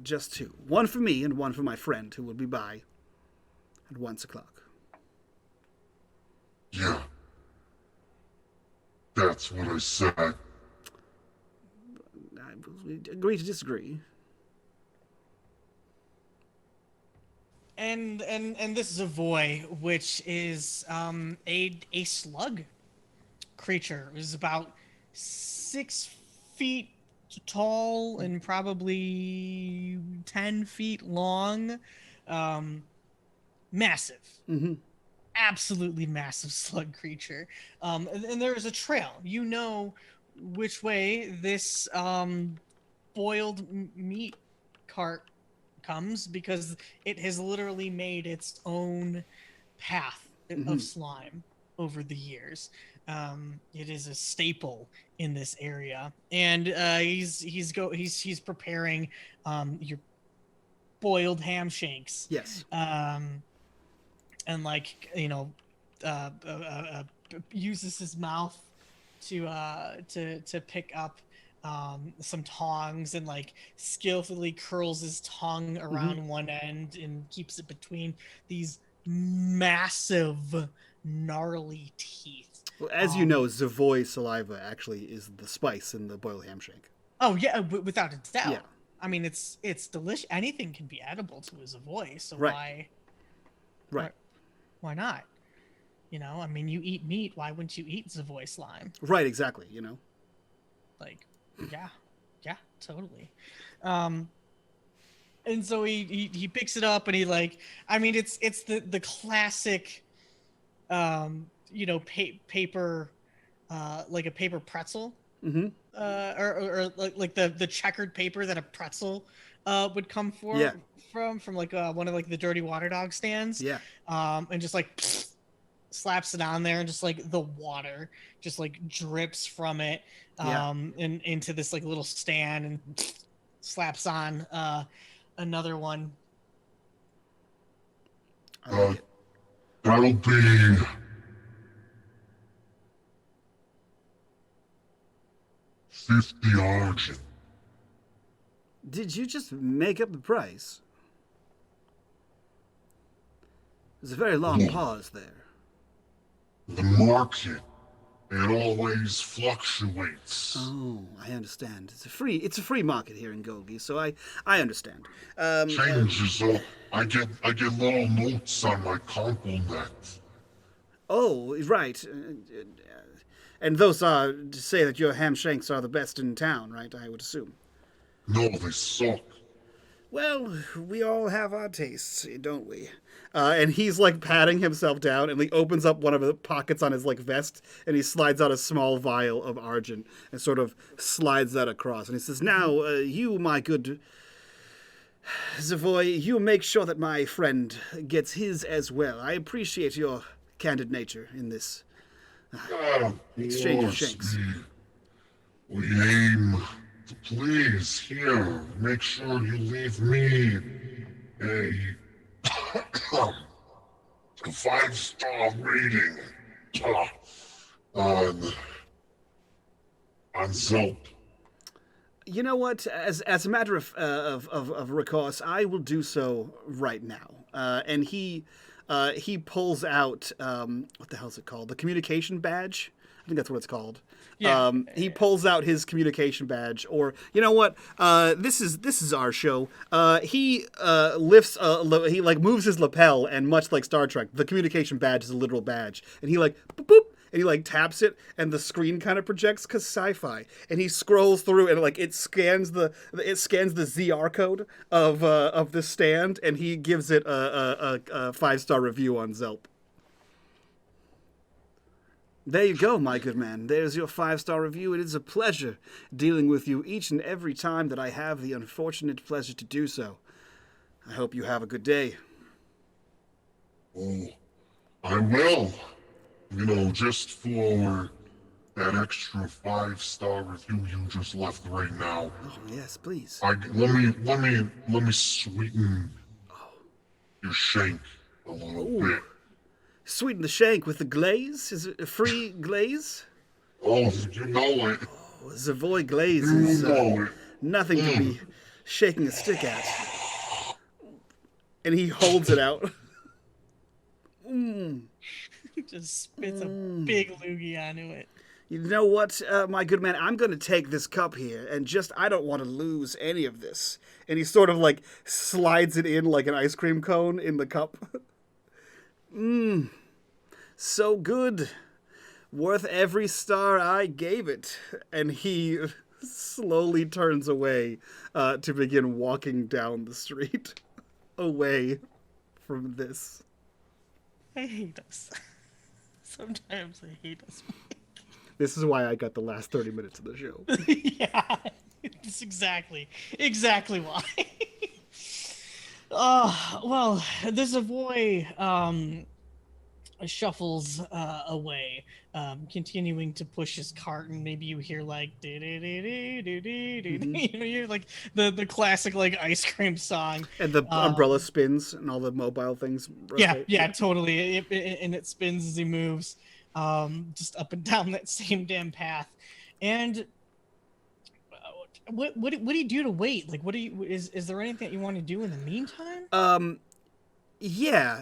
just 2. One for me and one for my friend who will be by at 1 o'clock. Yeah. That's what I said. I will agree to disagree. And this is a voy, which is a slug creature. It was about 6 feet tall and probably 10 feet long. Massive. Mm-hmm. Absolutely massive slug creature. And there is a trail. You know which way this boiled meat cart comes because it has literally made its own path of slime over the years. It is a staple in this area, and he's preparing your boiled ham shanks. Yes. And like uses his mouth to pick up some tongs and like skillfully curls his tongue around one end and keeps it between these massive gnarly teeth. Well, as you know, Zavoy saliva actually is the spice in the boiled ham shank. Oh yeah, without a doubt. Yeah. I mean, it's delicious. Anything can be edible to a Zavoy, so Right. why not? You know, I mean, you eat meat. Why wouldn't you eat Zavoy slime? Right, exactly. You know. Like, yeah, totally. And so he picks it up and he like, I mean, it's the classic, paper, like a paper pretzel, or like the checkered paper that a pretzel would come from like one of like the dirty water dog stands. Yeah. And just like slaps it on there and just like the water just like drips from it and into this like little stand and slaps on another one. That'll be $50 argent. Did you just make up the price? There's a very long pause there. The market, it always fluctuates. Oh, I understand. It's a free market here in Golgi, so I understand. Changes up. I get little notes on my net. Oh, right. And those are to say that your ham shanks are the best in town, right? I would assume. No, they suck. Well, we all have our tastes, don't we? And he's like patting himself down, and he opens up one of the pockets on his like vest, and he slides out a small vial of argent and sort of slides that across. And he says, "Now, you, my good Zavoy, you make sure that my friend gets his as well. I appreciate your candid nature in this exchange of shanks." We aim to please. Here, make sure you leave me a 5-star rating on Zelp. You know what? As a matter of recourse, I will do so right now. And he pulls out what the hell is it called? The communication badge. I think that's what it's called. Yeah. He pulls out his communication badge, or you know what? This is our show. He lifts, he like moves his lapel, and much like Star Trek, the communication badge is a literal badge, and he like boop boop, and he like taps it, and the screen kind of projects because sci-fi, and he scrolls through, and like it scans the ZR code of the stand, and he gives it a 5-star review on Zelp. There you go, my good man. There's your 5-star review. It is a pleasure dealing with you each and every time that I have the unfortunate pleasure to do so. I hope you have a good day. Oh, I will. You know, just for that extra 5-star review you just left right now. Oh yes, please. Let me sweeten your shank a little Ooh. bit. Sweeten the shank with the glaze? Is it a free glaze? Oh, you know it. Oh, Savoy glaze You is know it. nothing to be shaking a stick at. And he holds it out. Just spits a big loogie onto it. You know what, my good man? I'm going to take this cup here, and I don't want to lose any of this. And he sort of like slides it in like an ice cream cone in the cup. So good. Worth every star I gave it. And he slowly turns away to begin walking down the street away from this. I hate us. Sometimes I hate us. This is why I got the last 30 minutes of the show. Yeah, it's exactly why. Well, the Savoy shuffles away, continuing to push his cart, and maybe you hear like you know, you're like the classic like ice cream song, And the umbrella spins and all the mobile things rotate. yeah, totally. And it spins as he moves, just up and down that same damn path. And what do you do to wait? Like, is there anything that you want to do in the meantime? Yeah.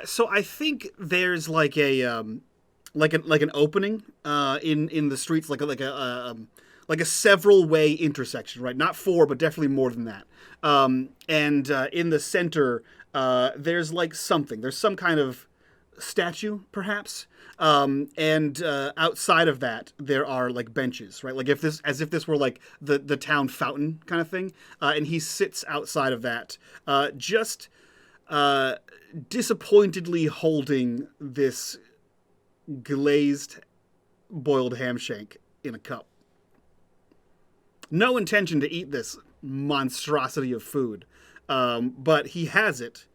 So I think there's like an opening in the streets, like a several way intersection, right? Not four, but definitely more than that. And in the center, there's like something. There's some kind of statue, perhaps. And outside of that, there are like benches, right? Like as if this were like the town fountain kind of thing. And he sits outside of that, just disappointedly holding this glazed boiled ham shank in a cup. No intention to eat this monstrosity of food, but he has it,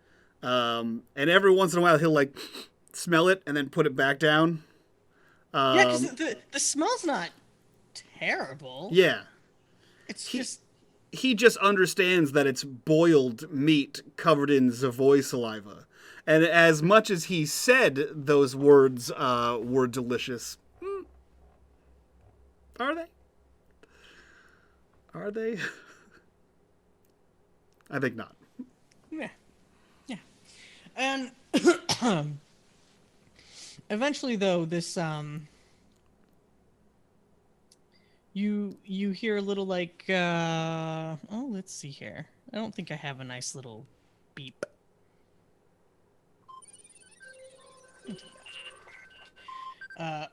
and every once in a while he'll like smell it and then put it back down. Yeah, because the smell's not terrible. Yeah, It's just he just understands that it's boiled meat covered in Savoy saliva, and as much as he said those words were delicious, are they? Are they? I think not. yeah. And eventually, though, this you hear a little like oh, let's see here. I don't think I have a nice little beep.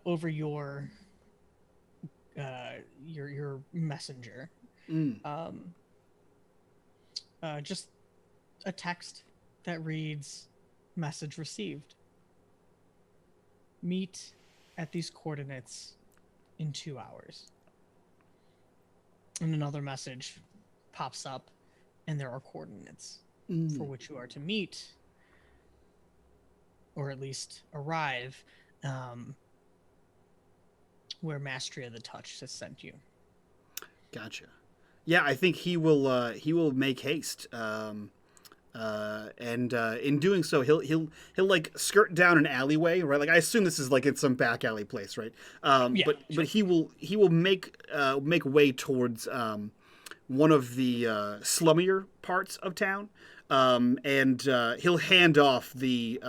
Over your messenger. Just a text that reads, "Message received. Meet at these coordinates in 2 hours." And another message pops up, and there are coordinates for which you are to meet, or at least arrive, where Mastery of the Touch has sent you. Gotcha. Yeah, I think he will make haste, and in doing so, he'll like skirt down an alleyway, right? Like I assume this is like in some back alley place, right? Yeah, but he will make way towards one of the slummier parts of town, and he'll hand off the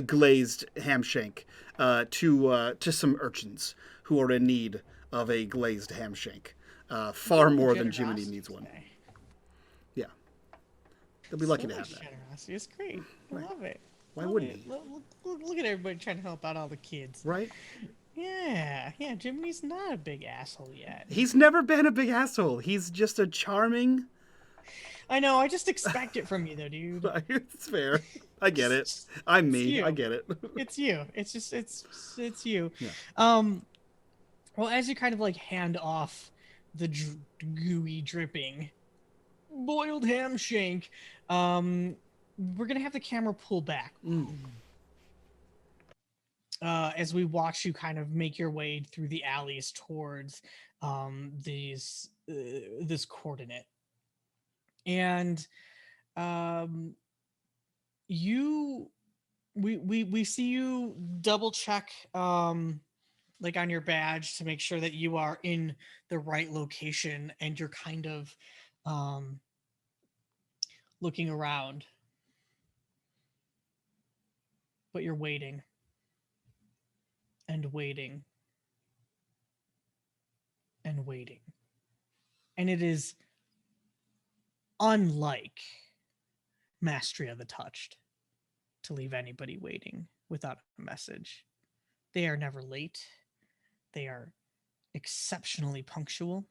glazed ham shank to some urchins who are in need of a glazed ham shank. Far more than Jiminy needs one. Yeah. They'll be lucky to have that. Generosity. It's great. I love it. Why Love wouldn't it. he? Look at everybody trying to help out all the kids. Right? Yeah. Jiminy's not a big asshole yet. He's never been a big asshole. He's just a charming... I know. I just expect it from you, though, dude. It's fair. I get it. I'm me. you. I get it. It's you. It's just it's you. Yeah. Well, as you kind of like hand off the gooey dripping boiled ham shank, we're gonna have the camera pull back. as we watch you kind of make your way through the alleys towards this coordinate. And we see you double check like on your badge to make sure that you are in the right location, and you're kind of looking around, but you're waiting and waiting and waiting, and it is unlike Mastery of the Touched to leave anybody waiting without a message. They are never late. They are exceptionally punctual.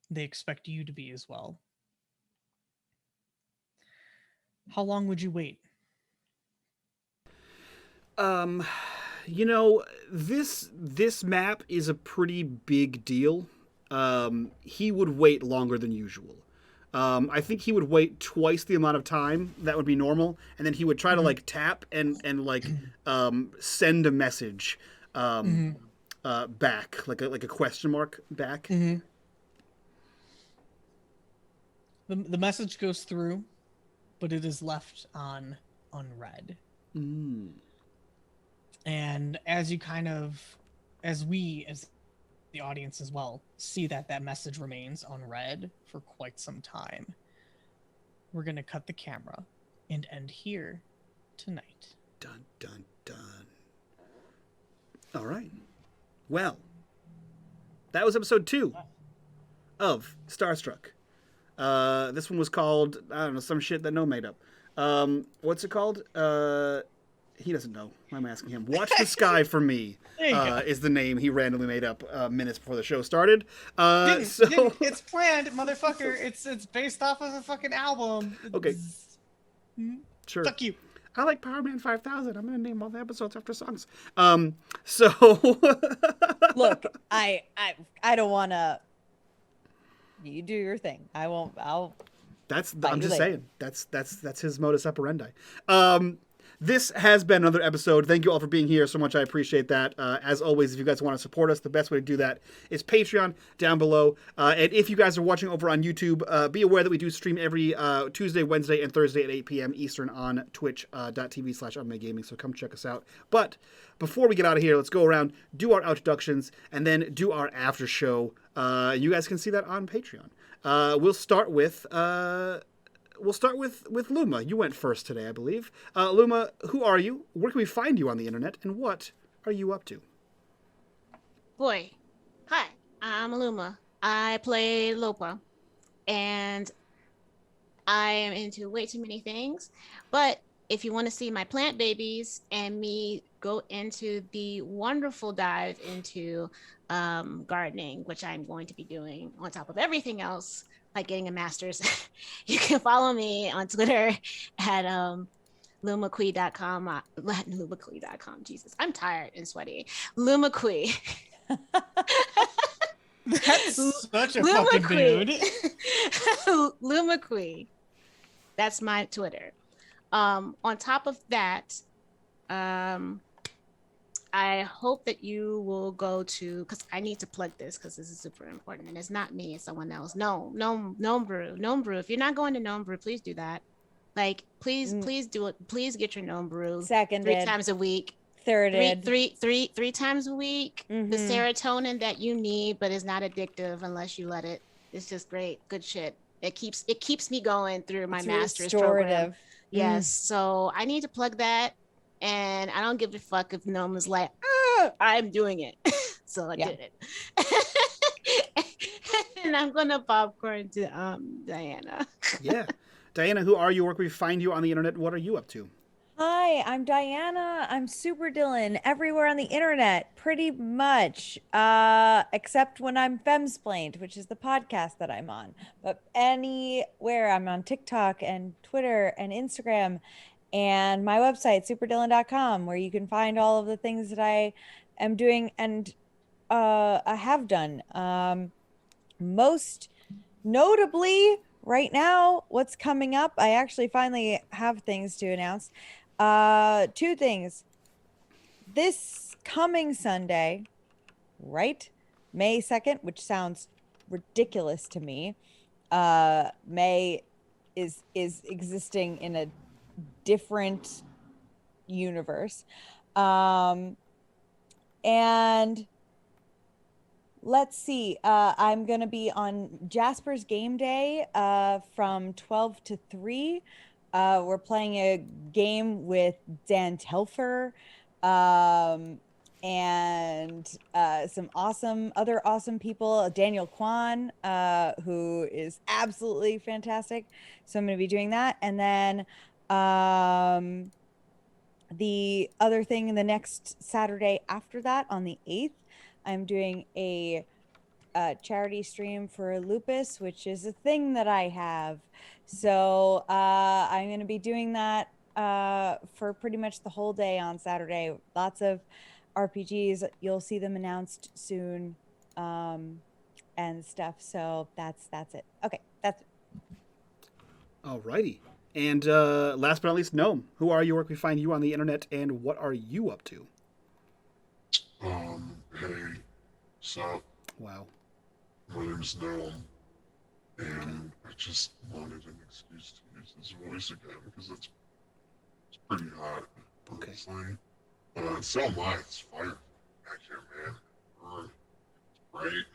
They expect you to be as well. How long would you wait? You know, this map is a pretty big deal. He would wait longer than usual. I think he would wait twice the amount of time that would be normal, and then he would try to like tap and like send a message back, like a question mark back. The message goes through, but it is left on unread. And as you kind of, as the audience as well, see that message remains unread for quite some time, we're going to cut the camera and end here tonight. Dun, dun, dun. All right. Well, that was episode 2 of Starstruck. This one was called, I don't know, some shit that No made up. What's it called? He doesn't know. Why am I asking him? Watch the Sky for Me is the name he randomly made up minutes before the show started. It's planned, motherfucker. It's based off of a fucking album. Okay. Sure. Fuck you. I like Power Man 5000. I'm going to name all the episodes after songs. Look, I don't want to. You do your thing. I won't. I'm just saying. That's his modus operandi. This has been another episode. Thank you all for being here so much. I appreciate that. As always, if you guys want to support us, the best way to do that is Patreon down below. And if you guys are watching over on YouTube, be aware that we do stream every Tuesday, Wednesday, and Thursday at 8 p.m. Eastern on twitch.tv/unMadeGaming. So come check us out. But before we get out of here, let's go around, do our introductions, and then do our after show. You guys can see that on Patreon. We'll start with Luma. You went first today, I believe. Luma, who are you? Where can we find you on the internet? And what are you up to? Boy, hi, I'm Luma. I play Lopa, and I am into way too many things. But if you want to see my plant babies and me go into the wonderful dive into gardening, which I'm going to be doing on top of everything else, like getting a master's, you can follow me on Twitter at lumaqui.com. lumaqui.com. Jesus, I'm tired and sweaty. Lumaqui. That's such a fucking dude. Lumaqui. That's my Twitter. On top of that, I hope that you will go to, because I need to plug this because this is super important, and it's not me, it's someone else. Gnome Brew. If you're not going to Gnome Brew, please do that. Like, please do it. Please get your Gnome Brew. Seconded. 3 times a week. Thirded. Three times a week. The serotonin that you need, but it's not addictive unless you let it. It's just great. Good shit. It keeps me going through my master's program. Yes. So I need to plug that. And I don't give a fuck if Gnome is like, I'm doing it. So I did it. And I'm going to popcorn to Diana. Yeah. Diana, who are you? Where can we find you on the internet? What are you up to? Hi, I'm Diana. I'm Super Dylan everywhere on the internet, pretty much, except when I'm Femsplained, which is the podcast that I'm on. But anywhere, I'm on TikTok and Twitter and Instagram. And my website, superdylan.com, where you can find all of the things that I am doing and I have done. Most notably, right now, what's coming up, I actually finally have things to announce. 2 things. this coming Sunday, right? May 2nd, which sounds ridiculous to me. May is existing in a different universe. And let's see. I'm going to be on Jasper's Game Day from 12 to 3. We're playing a game with Dan Telfer and some other awesome people. Daniel Kwan, who is absolutely fantastic. So I'm going to be doing that. And then the other thing, the next Saturday after that, on the 8th, I'm doing a charity stream for lupus, which is a thing that I have. So I'm going to be doing that for pretty much the whole day on Saturday. Lots of RPGs. You'll see them announced soon and stuff. So that's it. Okay, that's it. Alrighty. And last but not least, Gnome. Who are you? Where can we find you on the internet? And what are you up to? Hey, so Wow. my name's Gnome, and I just wanted an excuse to use his voice again because it's pretty hot, honestly. So am I. It's fire back here, man. Right?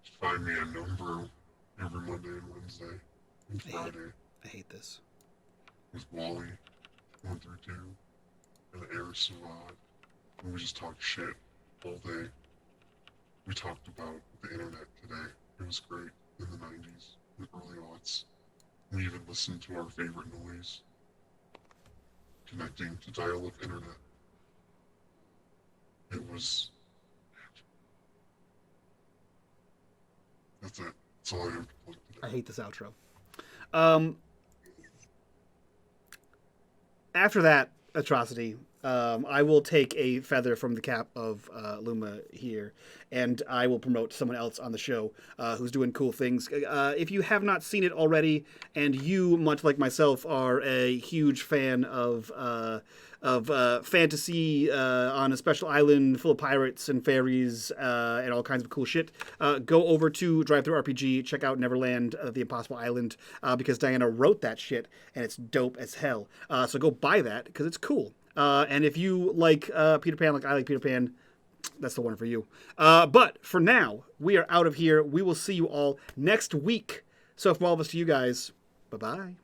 Just find me a number every Monday and Wednesday and Friday I hate this. with Wally 1 through 2 and Eric Savad, and we just talk shit all day. We talked about the internet today. It was great in the 90s, the early aughts. We even listened to our favorite noise, connecting to dial-up internet. It was... That's it. That's all I have to plug today. I hate this outro. After that atrocity, I will take a feather from the cap of Luma here, and I will promote someone else on the show who's doing cool things. If you have not seen it already, and you, much like myself, are a huge fan of fantasy on a special island full of pirates and fairies and all kinds of cool shit, go over to Drive-Thru RPG, check out Neverland, the Impossible Island, because Diana wrote that shit, and it's dope as hell. So go buy that, because it's cool. And if you like Peter Pan like I like Peter Pan, that's the one for you. But for now, we are out of here. We will see you all next week. So from all of us to you guys, bye-bye.